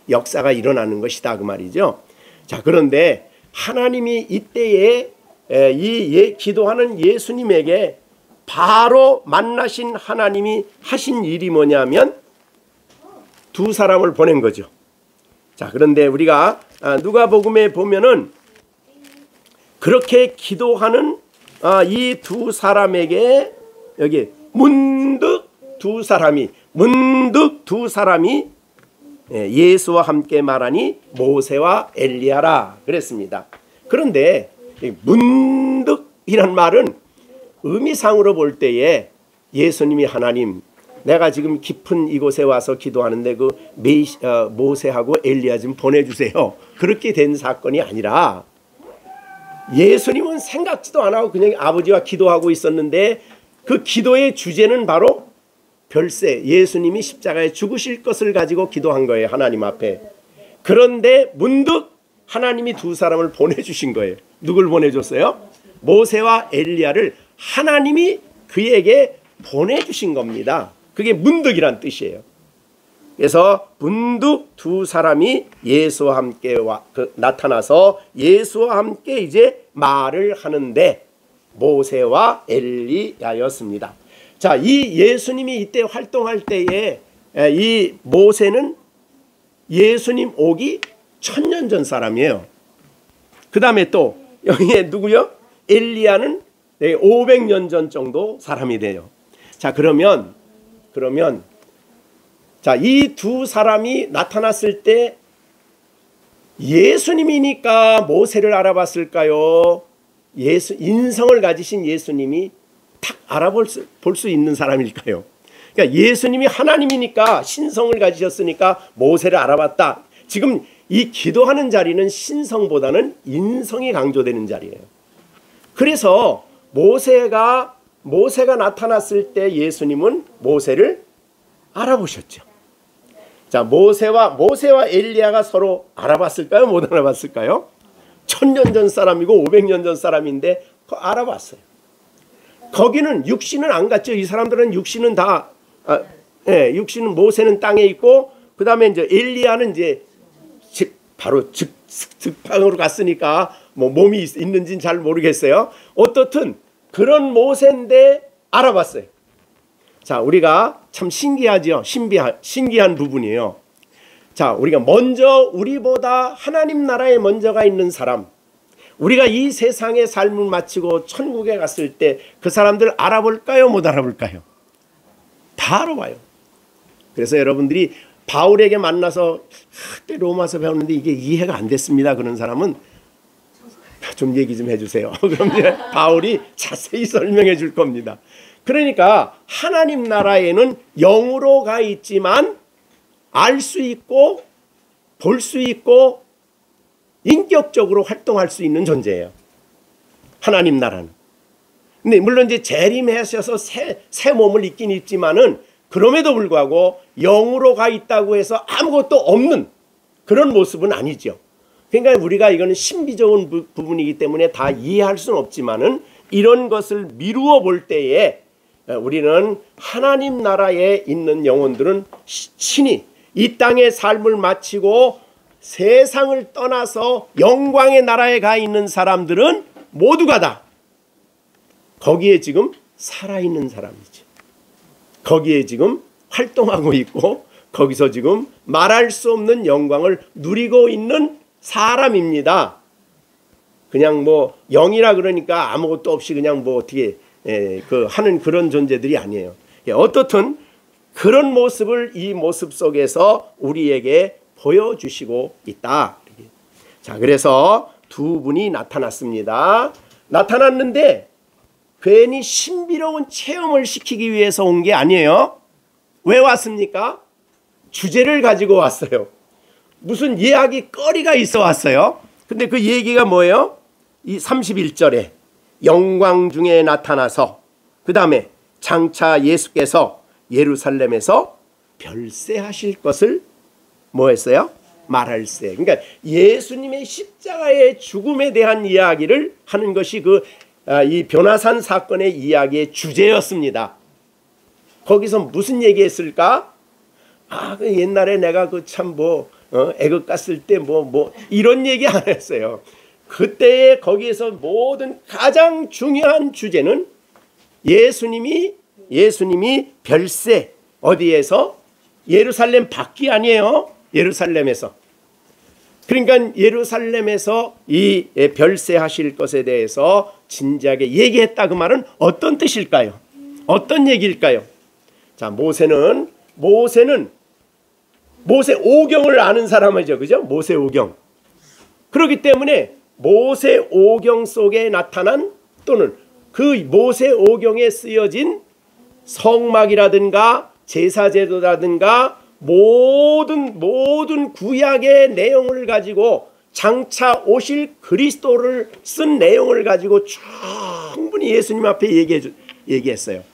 역사가 일어나는 것이다 그 말이죠. 자, 그런데 하나님이 이때에 기도하는 예수님에게 바로 만나신 하나님이 하신 일이 뭐냐면 두 사람을 보낸 거죠. 자, 그런데 우리가 누가복음에 보면은 그렇게 기도하는 이 두 사람에게 여기 문득 두 사람이 예수와 함께 말하니 모세와 엘리야라 그랬습니다. 그런데 문득이란 말은 의미상으로 볼 때에 예수님이 하나님 내가 지금 깊은 이곳에 와서 기도하는데 그 모세하고 엘리야 좀 보내주세요. 그렇게 된 사건이 아니라 예수님은 생각지도 안 하고 그냥 아버지와 기도하고 있었는데 그 기도의 주제는 바로 별세 예수님이 십자가에 죽으실 것을 가지고 기도한 거예요. 하나님 앞에. 그런데 문득 하나님이 두 사람을 보내주신 거예요. 누굴 보내줬어요? 모세와 엘리야를 하나님이 그에게 보내주신 겁니다. 그게 문득이란 뜻이에요. 그래서 문득 두 사람이 예수와 함께 나타나서 예수와 함께 이제 말을 하는데 모세와 엘리야였습니다. 자, 이 예수님이 이때 활동할 때에 이 모세는 예수님 오기 1000년 전 사람이에요. 그 다음에 또 여기에 누구요? 엘리야는 500년 전 정도 사람이 돼요. 자, 그러면 자, 이 두 사람이 나타났을 때 예수님이니까 모세를 알아봤을까요? 인성을 가지신 예수님이 탁 알아볼 수 있는 사람일까요? 그러니까 예수님이 하나님이니까 신성을 가지셨으니까 모세를 알아봤다. 지금 이 기도하는 자리는 신성보다는 인성이 강조되는 자리예요. 그래서 모세가 나타났을 때 예수님은 모세를 알아보셨죠. 자, 모세와 엘리야가 서로 알아봤을까요? 못 알아봤을까요? 1000년 전 사람이고 500년 전 사람인데 알아봤어요. 거기는 육신은 안 갔죠. 이 사람들은 육신은 다 육신은 모세는 땅에 있고 그 다음에 이제 엘리야는 이제 바로 즉방으로 갔으니까 뭐 몸이 있는지는 잘 모르겠어요. 어떻든 그런 모세인데 알아봤어요. 자, 우리가 참 신기하죠. 신기한 부분이에요. 자, 우리가 먼저 우리보다 하나님 나라에 먼저가 있는 사람, 우리가 이 세상의 삶을 마치고 천국에 갔을 때 그 사람들 알아볼까요? 못 알아볼까요? 다 알아봐요. 그래서 여러분들이 바울에게 만나서 그때 로마서 배웠는데 이게 이해가 안 됐습니다. 그런 사람은 좀 얘기 좀 해주세요. 그럼 이제 바울이 자세히 설명해 줄 겁니다. 그러니까 하나님 나라에는 영으로 가 있지만 알 수 있고 볼 수 있고 인격적으로 활동할 수 있는 존재예요. 하나님 나라는. 근데 물론 이제 재림하셔서 새 몸을 입긴 있지만은 그럼에도 불구하고 영으로 가 있다고 해서 아무것도 없는 그런 모습은 아니죠. 그러니까 우리가 이거는 신비적인 부분이기 때문에 다 이해할 수는 없지만은 이런 것을 미루어 볼 때에 우리는 하나님 나라에 있는 영혼들은 친히 이 땅의 삶을 마치고 세상을 떠나서 영광의 나라에 가 있는 사람들은 모두가 다 거기에 지금 살아있는 사람이죠. 거기에 지금 활동하고 있고 거기서 지금 말할 수 없는 영광을 누리고 있는 사람입니다. 그냥 뭐 영이라 그러니까 아무것도 없이 그냥 뭐 어떻게 하는 그런 존재들이 아니에요. 어떻든 그런 모습을 이 모습 속에서 우리에게 보여주시고 있다. 자, 그래서 두 분이 나타났습니다. 나타났는데 괜히 신비로운 체험을 시키기 위해서 온 게 아니에요. 왜 왔습니까? 주제를 가지고 왔어요. 무슨 이야기 거리가 있어 왔어요. 근데 그 얘기가 뭐예요? 이 31절에 영광 중에 나타나서 그 다음에 장차 예수께서 예루살렘에서 별세하실 것을 뭐 했어요? 말할세. 그러니까 예수님의 십자가의 죽음에 대한 이야기를 하는 것이 이 변화산 사건의 이야기의 주제였습니다. 거기서 무슨 얘기했을까? 그 옛날에 내가 참 애국 갔을 때 이런 얘기 안 했어요. 그때에 거기에서 모든 가장 중요한 주제는 예수님이 별세, 어디에서? 예루살렘 밖이 아니에요. 예루살렘에서. 그러니까 예루살렘에서 이 별세하실 것에 대해서 진지하게 얘기했다. 그 말은 어떤 뜻일까요? 어떤 얘기일까요? 자, 모세 오경을 아는 사람이죠. 그죠? 모세 오경. 그렇기 때문에 모세 오경 속에 나타난 또는 그 모세 오경에 쓰여진 성막이라든가 제사제도라든가 모든 구약의 내용을 가지고 장차 오실 그리스도를 쓴 내용을 가지고 충분히 예수님 앞에 얘기했어요.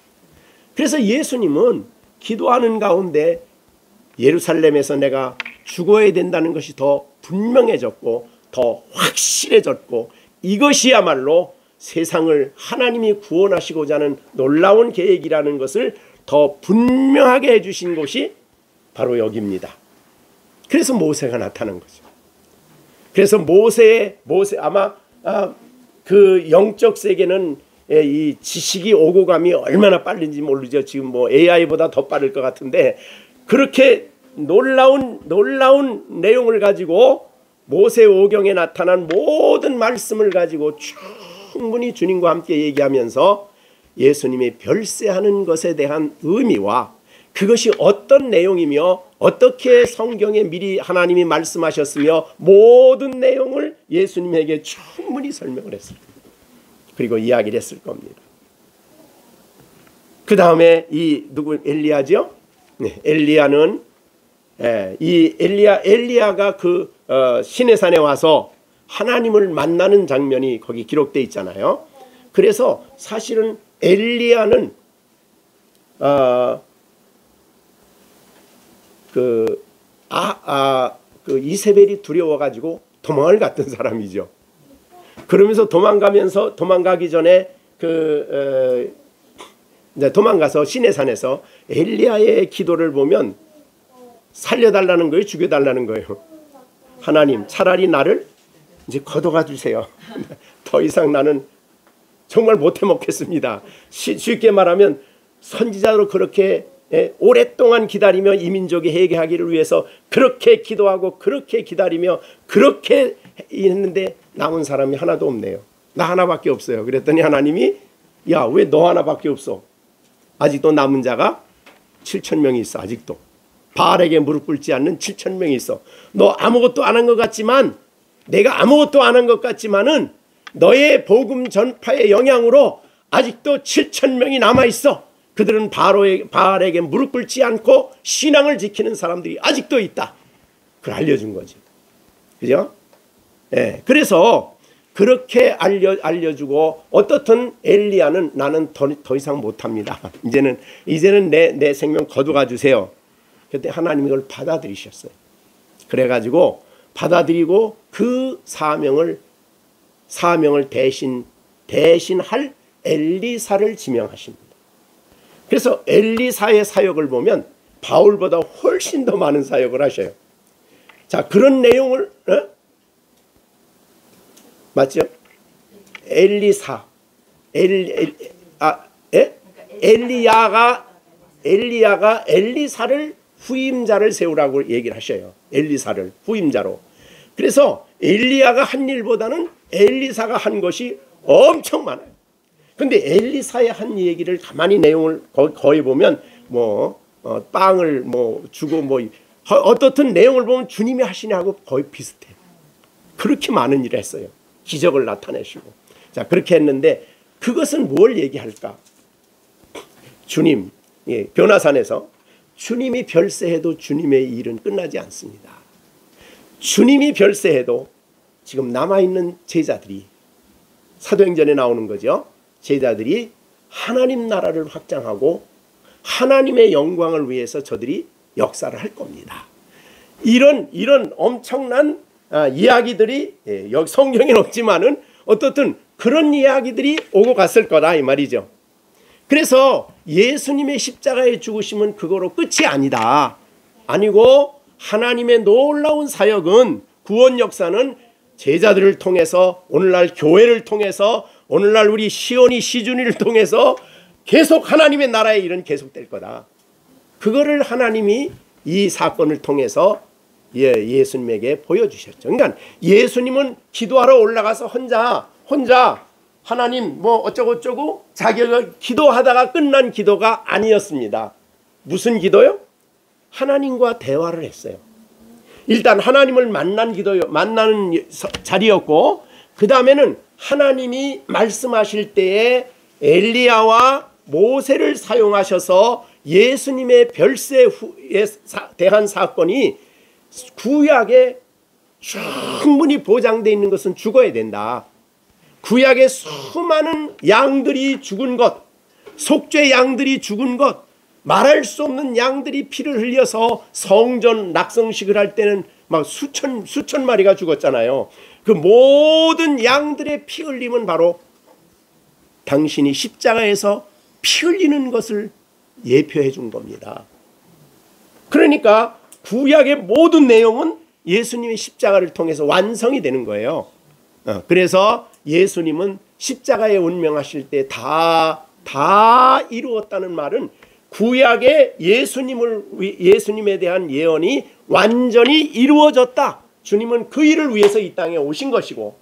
그래서 예수님은 기도하는 가운데 예루살렘에서 내가 죽어야 된다는 것이 더 분명해졌고 더 확실해졌고 이것이야말로 세상을 하나님이 구원하시고자 하는 놀라운 계획이라는 것을 더 분명하게 해주신 곳이 바로 여기입니다. 그래서 모세가 나타난 거죠. 그래서 모세 아마 그 영적 세계는 이 지식이 오고 감이 얼마나 빠른지 모르죠. 지금 AI보다 더 빠를 것 같은데 그렇게 놀라운 내용을 가지고 모세 오경에 나타난 모든 말씀을 가지고 충분히 주님과 함께 얘기하면서 예수님이 별세하는 것에 대한 의미와 그것이 어떤 내용이며 어떻게 성경에 미리 하나님이 말씀하셨으며 모든 내용을 예수님에게 충분히 설명을 했을 겁니다. 그리고 이야기를 했을 겁니다. 그 다음에 엘리야죠? 네, 엘리야는 엘리야가 시내산에 와서 하나님을 만나는 장면이 거기 기록되어 있잖아요. 그래서 사실은 엘리야는 이세벨이 두려워가지고 도망을 갔던 사람이죠. 그러면서 도망가기 전에 이제 도망가서 시내산에서 엘리야의 기도를 보면 살려달라는 거예요, 죽여달라는 거예요. 하나님, 차라리 나를 이제 걷어가 주세요. 더 이상 나는 정말 못해 먹겠습니다. 쉽게 말하면 선지자로 그렇게 오랫동안 기다리며 이민족이 회개하기를 위해서 그렇게 기도하고 그렇게 기다리며 그렇게 했는데 남은 사람이 하나도 없네요. 나 하나밖에 없어요. 그랬더니 하나님이 야, 왜 너 하나밖에 없어? 아직도 남은 자가 7,000명이 있어. 아직도 바알에게 무릎 꿇지 않는 7,000명이 있어. 너 아무것도 안 한 것 같지만 내가 아무것도 안 한 것 같지만은 너의 복음 전파의 영향으로 아직도 7,000명이 남아있어. 그들은 바알에게 무릎 꿇지 않고 신앙을 지키는 사람들이 아직도 있다. 그걸 알려준 거지. 그죠? 예. 그래서 그렇게 알려주고 어떻든 엘리야는 나는 더 이상 못합니다. 이제는 내 생명 거두가 주세요. 그때 하나님이 그걸 받아들이셨어요. 그래가지고 받아들이고 그 사명을 대신할 엘리사를 지명하십니다. 그래서 엘리사의 사역을 보면 바울보다 훨씬 더 많은 사역을 하셔요. 자, 그런 내용을 맞죠? 엘리야가 엘리사를 후임자를 세우라고 얘기를 하셔요. 엘리사를 후임자로. 그래서 엘리야가 한 일보다는 엘리사가 한 것이 엄청 많아요. 근데 엘리사의 한 얘기를 가만히 내용을 거의 보면 빵을 주고 어떻든 내용을 보면 주님이 하시냐고 거의 비슷해. 그렇게 많은 일을 했어요. 기적을 나타내시고. 자, 그렇게 했는데 그것은 뭘 얘기할까? 주님, 변화산에서 주님이 별세해도 주님의 일은 끝나지 않습니다. 주님이 별세해도 지금 남아있는 제자들이 사도행전에 나오는 거죠. 제자들이 하나님 나라를 확장하고 하나님의 영광을 위해서 저들이 역사를 할 겁니다. 이런 엄청난 이야기들이 여기 성경에는 없지만은 어떻든 그런 이야기들이 오고 갔을 거다 이 말이죠. 그래서 예수님의 십자가의 죽으심은 그거로 끝이 아니다. 아니고 하나님의 놀라운 사역은 구원 역사는 제자들을 통해서 오늘날 교회를 통해서 오늘날 우리 시온이 시준이를 통해서 계속 하나님의 나라의 일은 계속될 거다. 그거를 하나님이 이 사건을 통해서 예수님에게 보여주셨죠. 그러니까 예수님은 기도하러 올라가서 혼자 하나님 뭐 어쩌고 자기가 기도하다가 끝난 기도가 아니었습니다. 무슨 기도요? 하나님과 대화를 했어요. 일단 하나님을 만나는 자리였고, 그 다음에는 하나님이 말씀하실 때에 엘리야와 모세를 사용하셔서 예수님의 별세에 대한 사건이 구약에 충분히 보장되어 있는 것은 죽어야 된다. 구약의 수많은 양들이 죽은 것, 속죄 양들이 죽은 것, 말할 수 없는 양들이 피를 흘려서 성전 낙성식을 할 때는 막 수천 마리가 죽었잖아요. 그 모든 양들의 피 흘림은 바로 당신이 십자가에서 피 흘리는 것을 예표해 준 겁니다. 그러니까 구약의 모든 내용은 예수님의 십자가를 통해서 완성이 되는 거예요. 그래서 예수님은 십자가에 운명하실 때 다 이루었다는 말은 구약의 예수님에 대한 예언이 완전히 이루어졌다. 주님은 그 일을 위해서 이 땅에 오신 것이고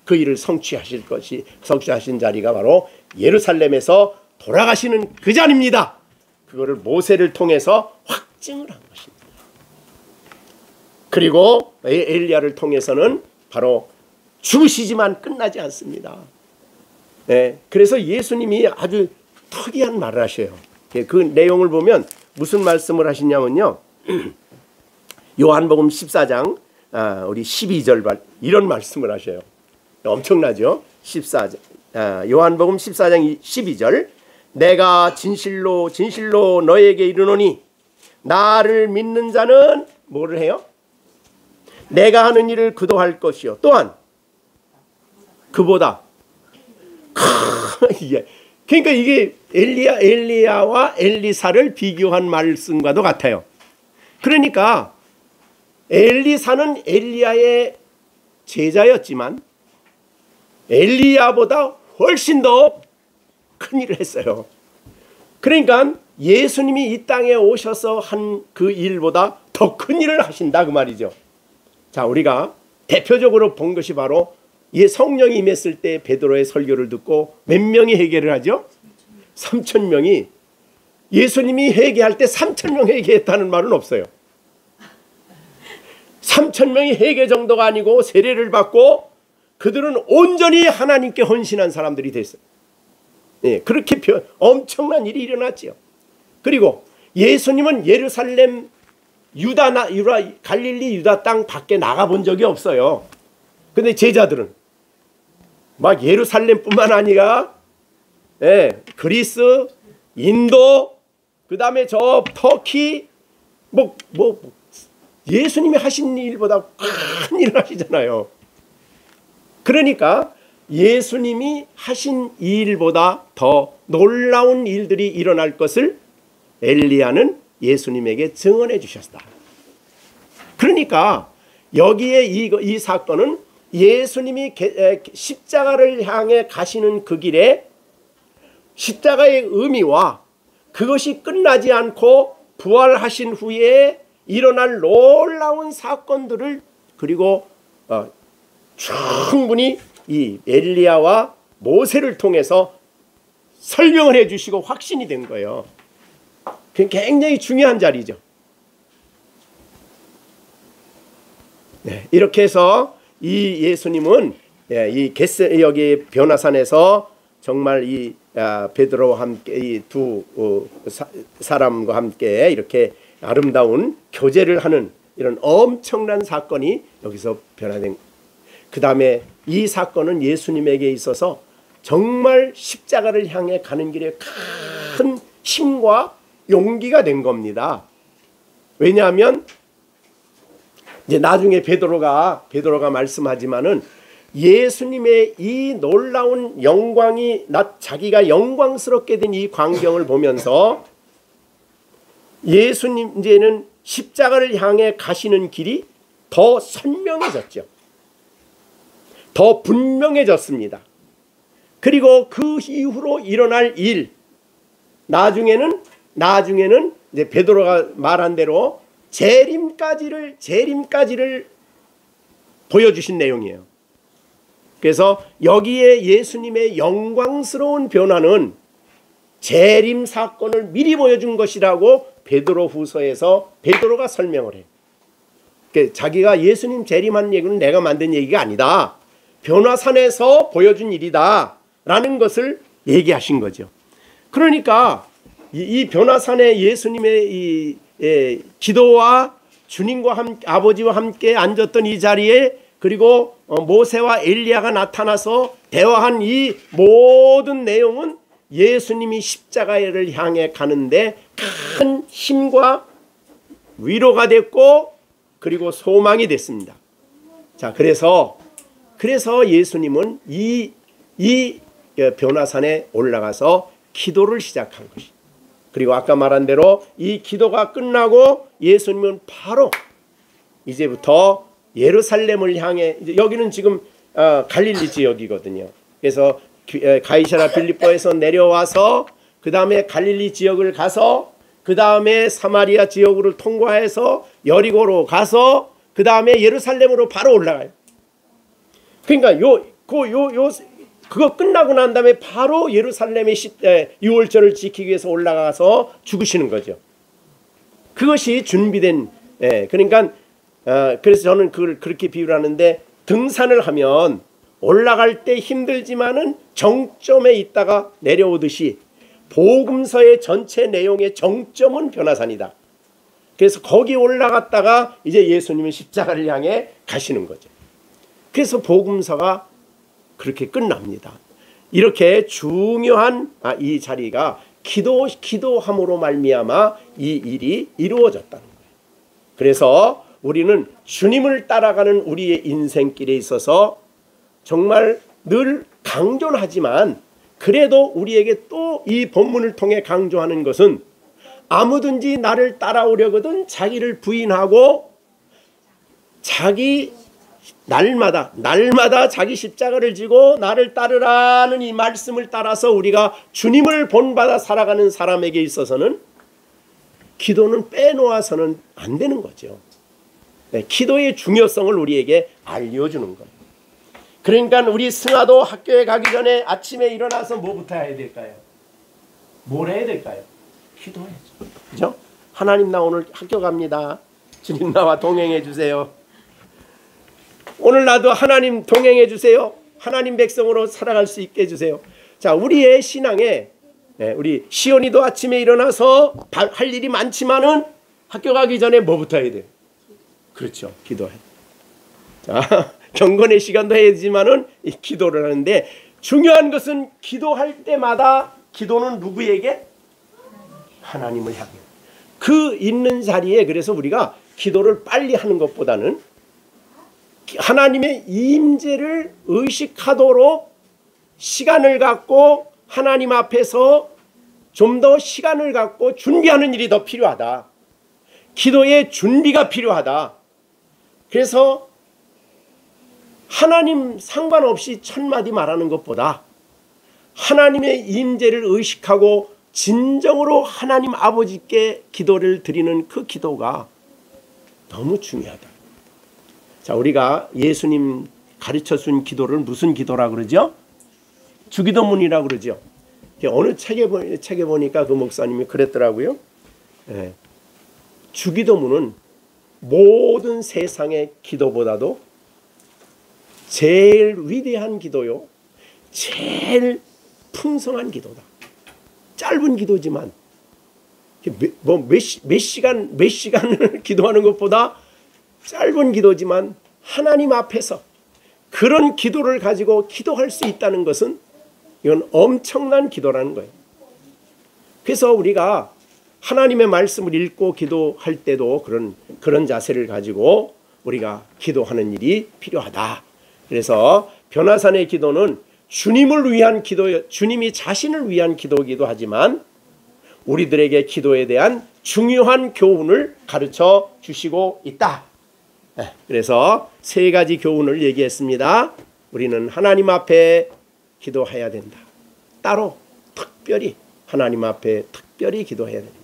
그 일을 성취하신 자리가 바로 예루살렘에서 돌아가시는 그 자리입니다. 그거를 모세를 통해서 확증을 한 것입니다. 그리고 엘리야를 통해서는 바로 죽으시지만 끝나지 않습니다. 네, 그래서 예수님이 아주 특이한 말을 하셔요. 그 내용을 보면 무슨 말씀을 하시냐면요. 요한복음 14장 우리 12절 이런 말씀을 하셔요. 엄청나죠? 14장 요한복음 14장 12절 내가 진실로 진실로 너에게 이르노니 나를 믿는 자는 뭐를 해요? 내가 하는 일을 그도 할 것이요 또한 그보다 그러니까 이게 엘리야와 엘리사를 비교한 말씀과도 같아요. 그러니까 엘리사는 엘리야의 제자였지만 엘리야보다 훨씬 더 큰 일을 했어요. 그러니까 예수님이 이 땅에 오셔서 한 그 일보다 더 큰 일을 하신다 그 말이죠. 자, 우리가 대표적으로 본 것이 바로 성령이 임했을 때 베드로의 설교를 듣고 몇 명이 회개를 하죠? 3,000명이. 예수님이 회개할 때 3,000명 회개했다는 말은 없어요. 3,000명이 회개 정도가 아니고 세례를 받고 그들은 온전히 하나님께 헌신한 사람들이 됐어요. 예, 그렇게 엄청난 일이 일어났지요. 그리고 예수님은 예루살렘 갈릴리 유다 땅 밖에 나가본 적이 없어요. 근데 제자들은 막 예루살렘뿐만 아니라 그리스, 인도, 그 다음에 저 터키 예수님이 하신 일보다 큰 일을 하시잖아요. 그러니까 예수님이 하신 일보다 더 놀라운 일들이 일어날 것을 엘리야는 예수님에게 증언해 주셨다. 그러니까 여기에 이 사건은 예수님이 십자가를 향해 가시는 그 길에 십자가의 의미와 그것이 끝나지 않고 부활하신 후에 일어날 놀라운 사건들을 그리고 충분히 이 엘리야와 모세를 통해서 설명을 해주시고 확신이 된 거예요. 굉장히 중요한 자리죠. 네, 이렇게 해서 이 예수님은 여기 변화산에서 정말 이 베드로와 함께 이 두 사람과 함께 이렇게 아름다운 교제를 하는 이런 엄청난 사건이 여기서 변화된. 그 다음에 이 사건은 예수님에게 있어서 정말 십자가를 향해 가는 길에 큰 힘과 용기가 된 겁니다. 왜냐하면 이제 나중에 베드로가 말씀하지만은 예수님의 이 놀라운 영광이 자기가 영광스럽게 된 이 광경을 보면서 예수님 이제는 십자가를 향해 가시는 길이 더 선명해졌죠. 더 분명해졌습니다. 그리고 그 이후로 일어날 일, 나중에는 이제 베드로가 말한 대로 재림까지를 보여주신 내용이에요. 그래서 여기에 예수님의 영광스러운 변화는 재림 사건을 미리 보여준 것이라고 베드로후서에서 베드로가 설명을 해요. 그러니까 자기가 예수님 재림한 얘기는 내가 만든 얘기가 아니다. 변화산에서 보여준 일이다 라는 것을 얘기하신 거죠. 그러니까 이 변화산에 예수님의 기도와 주님과 아버지와 함께 앉았던 이 자리에, 그리고 모세와 엘리야가 나타나서 대화한 이 모든 내용은 예수님이 십자가를 향해 가는데 큰 힘과 위로가 됐고, 그리고 소망이 됐습니다. 자, 그래서 예수님은 이 변화산에 올라가서 기도를 시작한 것이. 그리고 아까 말한 대로 이 기도가 끝나고 예수님은 바로 이제부터 예루살렘을 향해, 여기는 지금 갈릴리 지역이거든요. 그래서 가이사랴 빌립보에서 내려와서 그 다음에 갈릴리 지역을 가서 그 다음에 사마리아 지역으로 통과해서 여리고로 가서 그 다음에 예루살렘으로 바로 올라가요. 그러니까 그거 끝나고 난 다음에 바로 예루살렘의 유월절을 지키기 위해서 올라가서 죽으시는 거죠. 그것이 준비된, 그러니까 그래서 저는 그걸 그렇게 비유를 하는데, 등산을 하면 올라갈 때 힘들지만은 정점에 있다가 내려오듯이 복음서의 전체 내용의 정점은 변화산이다. 그래서 거기 올라갔다가 이제 예수님은 십자가를 향해 가시는 거죠. 그래서 복음서가 그렇게 끝납니다. 이렇게 중요한 이 자리가 기도함으로 말미암아 이 일이 이루어졌다는 거예요. 그래서 우리는 주님을 따라가는 우리의 인생길에 있어서 정말 늘 강조는 하지만, 그래도 우리에게 또 이 본문을 통해 강조하는 것은, 아무든지 나를 따라오려거든 자기를 부인하고 날마다 자기 십자가를 지고 나를 따르라는 이 말씀을 따라서 우리가 주님을 본받아 살아가는 사람에게 있어서는 기도는 빼놓아서는 안 되는 거죠. 기도의 중요성을 우리에게 알려주는 거예요. 그러니까 우리 승아도 학교에 가기 전에 아침에 일어나서 뭐부터 해야 될까요? 뭘 해야 될까요? 기도해야죠. 그죠? 하나님, 나 오늘 학교 갑니다. 주님 나와 동행해 주세요. 오늘 나도 하나님 동행해 주세요. 하나님 백성으로 살아갈 수 있게 해주세요. 자, 우리의 신앙에 우리 시온이도 아침에 일어나서 할 일이 많지만은 학교 가기 전에 뭐부터 해야 돼요? 그렇죠. 기도해. 자, 경건의 시간도 해야 되지만은 기도를 하는데, 중요한 것은 기도할 때마다 기도는 누구에게? 하나님을 향해. 그 있는 자리에, 그래서 우리가 기도를 빨리 하는 것보다는 하나님의 임재를 의식하도록 시간을 갖고 하나님 앞에서 좀 더 시간을 갖고 준비하는 일이 더 필요하다. 기도의 준비가 필요하다. 그래서 하나님 상관없이 천마디 말하는 것보다 하나님의 임재를 의식하고 진정으로 하나님 아버지께 기도를 드리는 그 기도가 너무 중요하다. 자, 우리가 예수님 가르쳐준 기도를 무슨 기도라 그러죠? 주기도문이라고 그러죠. 어느 책에 보니까 그 목사님이 그랬더라고요. 주기도문은 모든 세상의 기도보다도 제일 위대한 기도요, 제일 풍성한 기도다. 짧은 기도지만 몇 시간을 기도하는 것보다 짧은 기도지만 하나님 앞에서 그런 기도를 가지고 기도할 수 있다는 것은 이건 엄청난 기도라는 거예요. 그래서 우리가 하나님의 말씀을 읽고 기도할 때도 그런 자세를 가지고 우리가 기도하는 일이 필요하다. 그래서 변화산의 기도는 주님을 위한 기도, 주님이 자신을 위한 기도이기도 하지만 우리들에게 기도에 대한 중요한 교훈을 가르쳐 주시고 있다. 그래서 세 가지 교훈을 얘기했습니다. 우리는 하나님 앞에 기도해야 된다. 따로 특별히 하나님 앞에 특별히 기도해야 된다.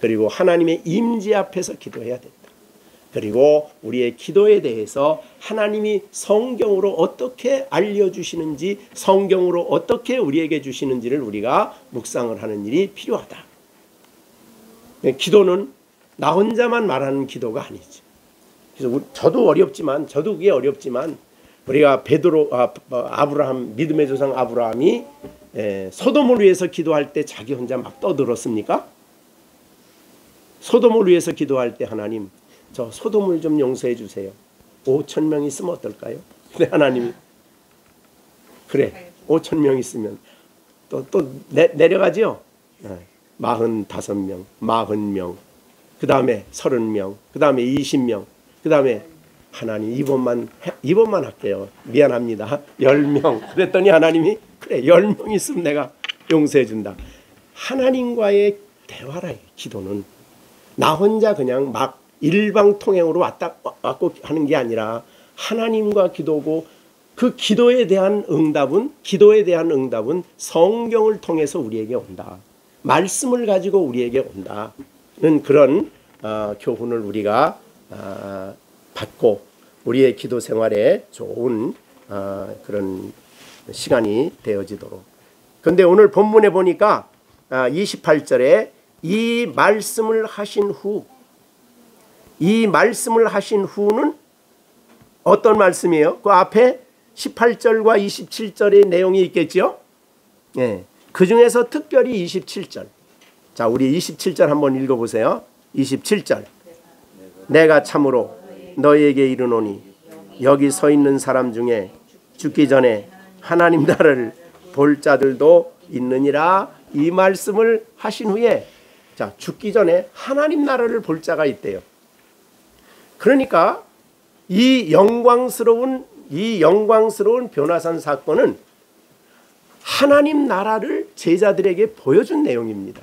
그리고 하나님의 임재 앞에서 기도해야 된다. 그리고 우리의 기도에 대해서 하나님이 성경으로 어떻게 알려주시는지, 성경으로 어떻게 우리에게 주시는지를 우리가 묵상을 하는 일이 필요하다. 기도는 나 혼자만 말하는 기도가 아니죠. 그래서 저도 어렵지만, 저도 그게 어렵지만 우리가 아브라함, 믿음의 조상 아브라함이 소돔을 위해서 기도할 때 자기 혼자 막 떠들었습니까? 소돔을 위해서 기도할 때 하나님, 저 소돔을 좀 용서해 주세요. 5,000명 있으면 어떨까요? 근데 하나님이 그래 5,000명 있으면 또 내려가죠. 45명, 40명, 그 다음에 30명, 그 다음에 20명, 그 다음에 하나님 이번만 할게요. 미안합니다. 10명. 그랬더니 하나님이 그래 10명 있으면 내가 용서해 준다. 하나님과의 대화라. 기도는 나 혼자 그냥 막 일방통행으로 왔고 하는 게 아니라 하나님과 기도고, 그 기도에 대한 응답은 성경을 통해서 우리에게 온다. 말씀을 가지고 우리에게 온다는 그런 교훈을 우리가 받고 우리의 기도 생활에 좋은 그런 시간이 되어지도록. 그런데 오늘 본문에 보니까 28절에 이 말씀을 하신 후는 어떤 말씀이에요? 그 앞에 18절과 27절의 내용이 있겠죠? 네. 그 중에서 특별히 27절. 자, 우리 27절 한번 읽어보세요. 27절. 내가 참으로 너희에게 이르노니 여기 서 있는 사람 중에 죽기 전에 하나님 나라를 볼 자들도 있느니라. 이 말씀을 하신 후에, 자, 죽기 전에 하나님 나라를 볼 자가 있대요. 그러니까 이 영광스러운 변화산 사건은 하나님 나라를 제자들에게 보여준 내용입니다.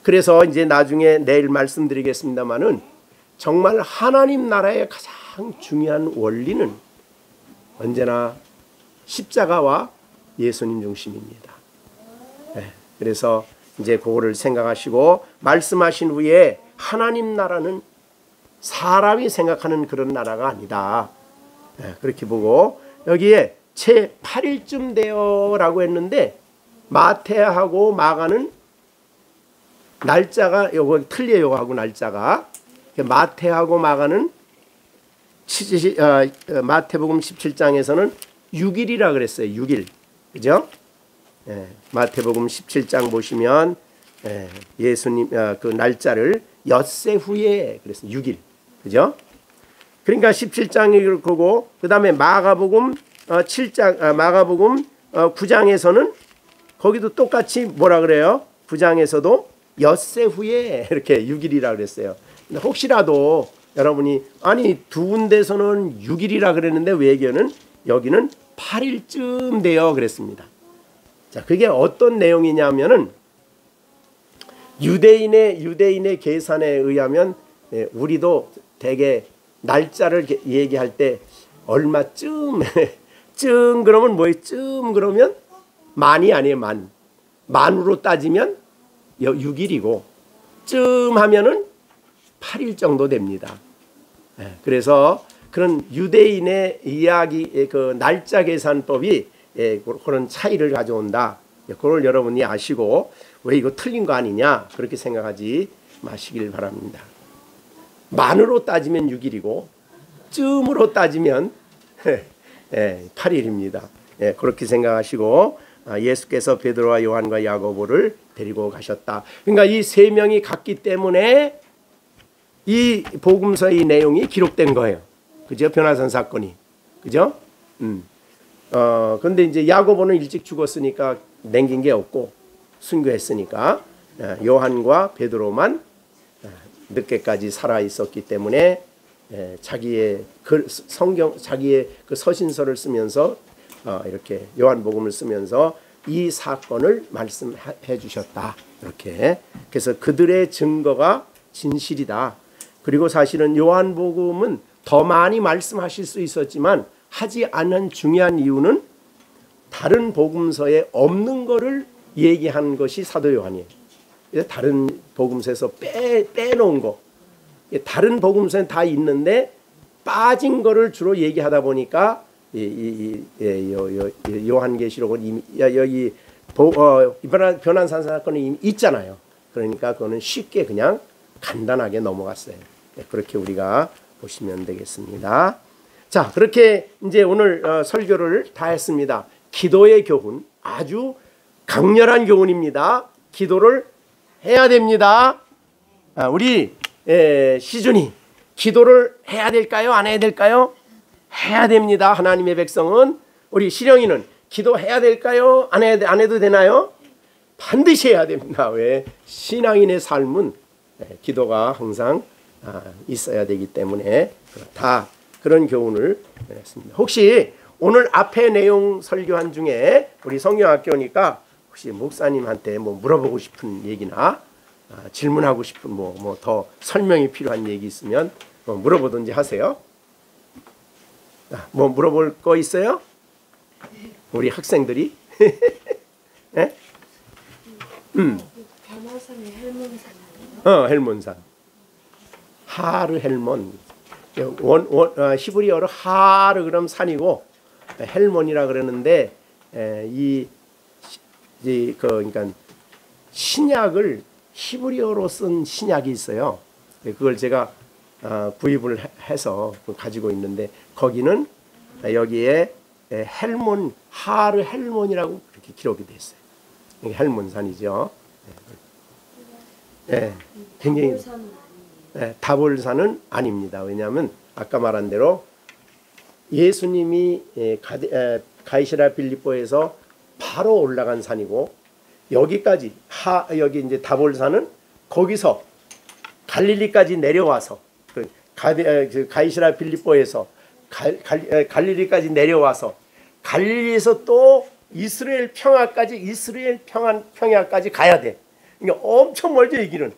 그래서 이제 나중에 내일 말씀드리겠습니다만은 정말 하나님 나라의 가장 중요한 원리는 언제나 십자가와 예수님 중심입니다. 그래서 이제 그거를 생각하시고 말씀하신 후에 하나님 나라는 사람이 생각하는 그런 나라가 아니다. 그렇게 보고 여기에 채 8일쯤 되어라고 했는데 마태하고 마가는 날짜가 요거 틀려요. 하고 날짜가 마태하고 마가는 마태복음 17장에서는 6일이라 그랬어요. 6일. 그죠? 마태복음 17장 보시면 예수님 그 날짜를 엿새 후에 그랬어요. 6일. 그죠? 그러니까 17장이 그렇고 그다음에 마가복음 9장에서는 거기도 똑같이 뭐라 그래요? 9장에서도 엿새 후에 이렇게 6일이라 그랬어요. 근데 혹시라도 여러분이 아니 두 군데서는 6일이라 그랬는데 외교는 여기는 8일쯤 돼요 그랬습니다. 자, 그게 어떤 내용이냐면은 유대인의 계산에 의하면 우리도 대개 날짜를 얘기할 때 얼마쯤 그러면 뭐예요? 그러면 만이 아니에요. 만으로 따지면 6일이고 쯤 하면은 8일 정도 됩니다. 그래서 그런 유대인의 이야기 그 날짜 계산법이 그런 차이를 가져온다. 그걸 여러분이 아시고 왜 이거 틀린 거 아니냐 그렇게 생각하지 마시길 바랍니다. 만으로 따지면 6일이고 쯤으로 따지면 8일입니다. 그렇게 생각하시고 예수께서 베드로와 요한과 야고보를 데리고 가셨다. 그러니까 이 세 명이 갔기 때문에 이 복음서의 내용이 기록된 거예요. 그죠? 변화산 사건이. 그죠? 근데 이제 야고보는 일찍 죽었으니까 남긴 게 없고 순교했으니까 요한과 베드로만 늦게까지 살아 있었기 때문에 자기의 성경 자기의 그 서신서를 쓰면서 이렇게 요한복음을 쓰면서 이 사건을 말씀해 주셨다. 이렇게 그래서 그들의 증거가 진실이다. 그리고 사실은 요한복음은 더 많이 말씀하실 수 있었지만 하지 않은 중요한 이유는 다른 복음서에 없는 거를 얘기한 것이 사도 요한이에요. 다른 복음서에서 빼놓은 거, 다른 복음서는 다 있는데 빠진 거를 주로 얘기하다 보니까 요한계시록은 이미 여기 변환산 사건은 이미 있잖아요. 그러니까 그거는 쉽게 그냥 간단하게 넘어갔어요. 그렇게 우리가 보시면 되겠습니다. 자, 그렇게 이제 오늘 설교를 다 했습니다. 기도의 교훈, 아주 강렬한 교훈입니다. 기도를 해야 됩니다. 우리 시준이 기도를 해야 될까요? 안 해야 될까요? 해야 됩니다. 하나님의 백성은. 우리 시령이는 기도해야 될까요? 안 해도 되나요? 반드시 해야 됩니다. 왜? 신앙인의 삶은 기도가 항상 있어야 되기 때문에 다 그런 교훈을 했습니다. 혹시 오늘 앞에 내용 설교한 중에 우리 성경학교니까 혹시 목사님한테 뭐 물어보고 싶은 얘기나 질문하고 싶은 뭐 더 설명이 필요한 얘기 있으면 뭐 물어보든지 하세요. 뭐 물어볼 거 있어요? 우리 학생들이? 네? 변호사는 헬몬산 아니에요? 헬몬산. 하르 헬몬. 히브리어로 하르 그럼 산이고 헬몬이라 그러는데 그러니까 신약을 히브리어로 쓴 신약이 있어요. 그걸 제가 구입을 해서 가지고 있는데 거기는 여기에 헬몬 하르 헬몬이라고 그렇게 기록이 돼 있어요. 이게 헬몬산이죠. 굉장히 다볼산은 아닙니다. 왜냐하면 아까 말한 대로 예수님이 가이사랴 빌립보에서 바로 올라간 산이고 여기까지 여기 이제 다볼산은 거기서 갈릴리까지 내려와서 가이사랴 빌립보에서 갈릴리까지 내려와서 갈릴리에서 또 이스라엘 평야까지 가야 돼. 그러니까 엄청 멀죠, 이 길은.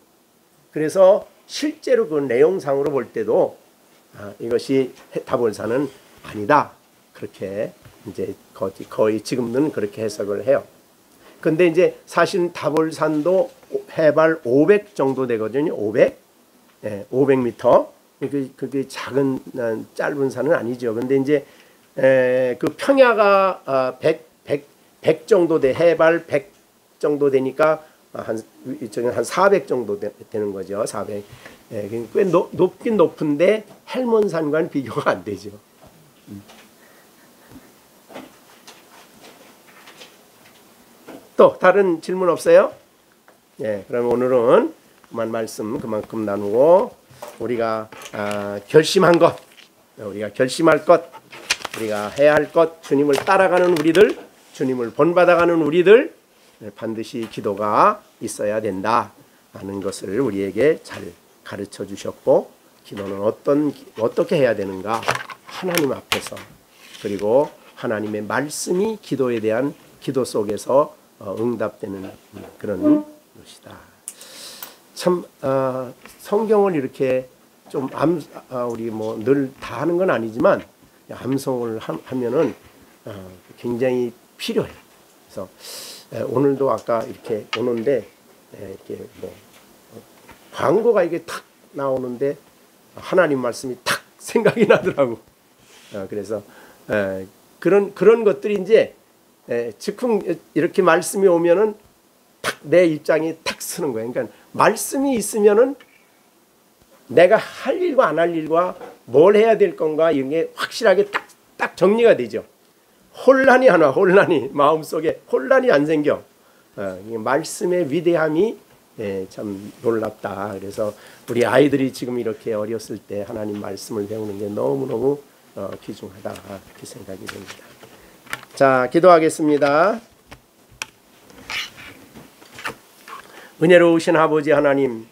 그래서 실제로 그 내용상으로 볼 때도 이것이 다볼산은 아니다. 그렇게 이제 거의 지금은 그렇게 해석을 해요. 근데 이제 사실 다볼산도 해발 500 정도 되거든요. 500. 500m. 그게 작은 짧은 산은 아니죠. 근데 이제 그 평야가 100 정도 해발 100 정도 되니까 한 400 정도 되는 거죠. 400. 꽤 높긴 높은데 헬몬산과는 비교가 안 되죠. 또 다른 질문 없어요? 그럼 오늘은 말씀 그만큼 나누고 우리가 결심한 것, 우리가 결심할 것, 우리가 해야 할 것, 주님을 따라가는 우리들, 주님을 본받아가는 우리들 반드시 기도가 있어야 된다 하는 것을 우리에게 잘 가르쳐 주셨고, 기도는 어떻게 해야 되는가, 하나님 앞에서, 그리고 하나님의 말씀이 기도에 대한 기도 속에서 응답되는 그런 것이다. 참 성경을 이렇게 좀 우리 뭐 늘 다 하는 건 아니지만 암송을 하면은 굉장히 필요해요. 그래서 오늘도 아까 이렇게 오는데 이렇게 뭐 광고가 이게 탁 나오는데 하나님 말씀이 탁 생각이 나더라고. 그래서 그런 것들이 이제 즉흥 이렇게 말씀이 오면은 탁 내 입장이 탁 서는 거예요. 그러니까 말씀이 있으면은 내가 할 일과 안 할 일과 뭘 해야 될 건가 이런 게 확실하게 딱 정리가 되죠. 혼란이 마음속에 혼란이 안 생겨. 말씀의 위대함이 참 놀랍다. 그래서 우리 아이들이 지금 이렇게 어렸을 때 하나님 말씀을 배우는 게 너무너무 귀중하다 그렇게 생각이 됩니다. 자, 기도하겠습니다. 은혜로우신 아버지 하나님,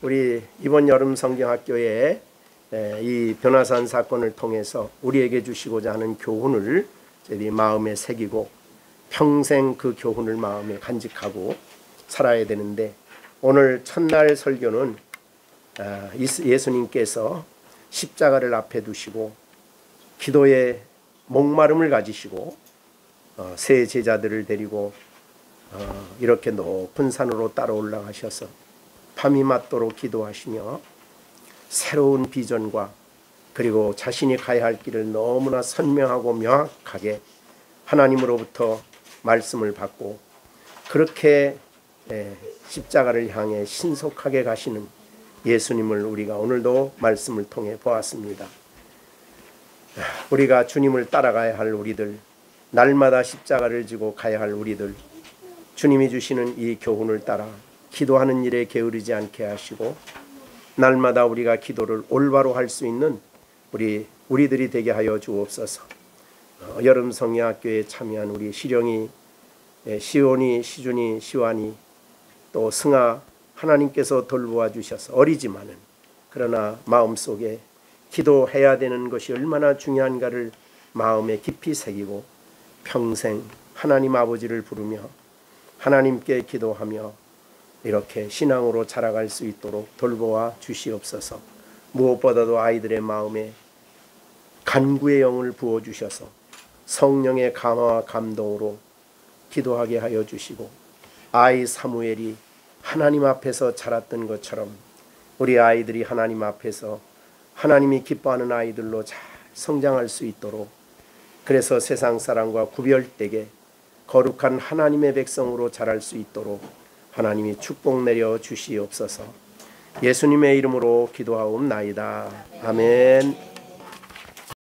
우리 이번 여름 성경학교에 이 변화산 사건을 통해서 우리에게 주시고자 하는 교훈을 저희들이 마음에 새기고 평생 그 교훈을 마음에 간직하고 살아야 되는데, 오늘 첫날 설교는 예수님께서 십자가를 앞에 두시고 기도에 목마름을 가지시고 세 제자들을 데리고 이렇게 높은 산으로 따라 올라가셔서 밤이 맞도록 기도하시며 새로운 비전과 그리고 자신이 가야 할 길을 너무나 선명하고 명확하게 하나님으로부터 말씀을 받고 그렇게 십자가를 향해 신속하게 가시는 예수님을 우리가 오늘도 말씀을 통해 보았습니다. 우리가 주님을 따라가야 할 우리들, 날마다 십자가를 지고 가야 할 우리들, 주님이 주시는 이 교훈을 따라 기도하는 일에 게으르지 않게 하시고 날마다 우리가 기도를 올바로 할 수 있는 우리들이 되게 하여 주옵소서. 여름 성야학교에 참여한 우리 시령이, 시온이, 시준이, 시완이, 또 승아, 하나님께서 돌보아 주셔서 어리지만은 그러나 마음속에 기도해야 되는 것이 얼마나 중요한가를 마음에 깊이 새기고 평생 하나님 아버지를 부르며 하나님께 기도하며 이렇게 신앙으로 자라갈 수 있도록 돌보아 주시옵소서. 무엇보다도 아이들의 마음에 간구의 영을 부어주셔서 성령의 감화와 감동으로 기도하게 하여 주시고, 아이 사무엘이 하나님 앞에서 자랐던 것처럼 우리 아이들이 하나님 앞에서 하나님이 기뻐하는 아이들로 잘 성장할 수 있도록, 그래서 세상 사람과 구별되게 거룩한 하나님의 백성으로 자랄 수 있도록 하나님이 축복 내려 주시옵소서. 예수님의 이름으로 기도하옵나이다. 아멘.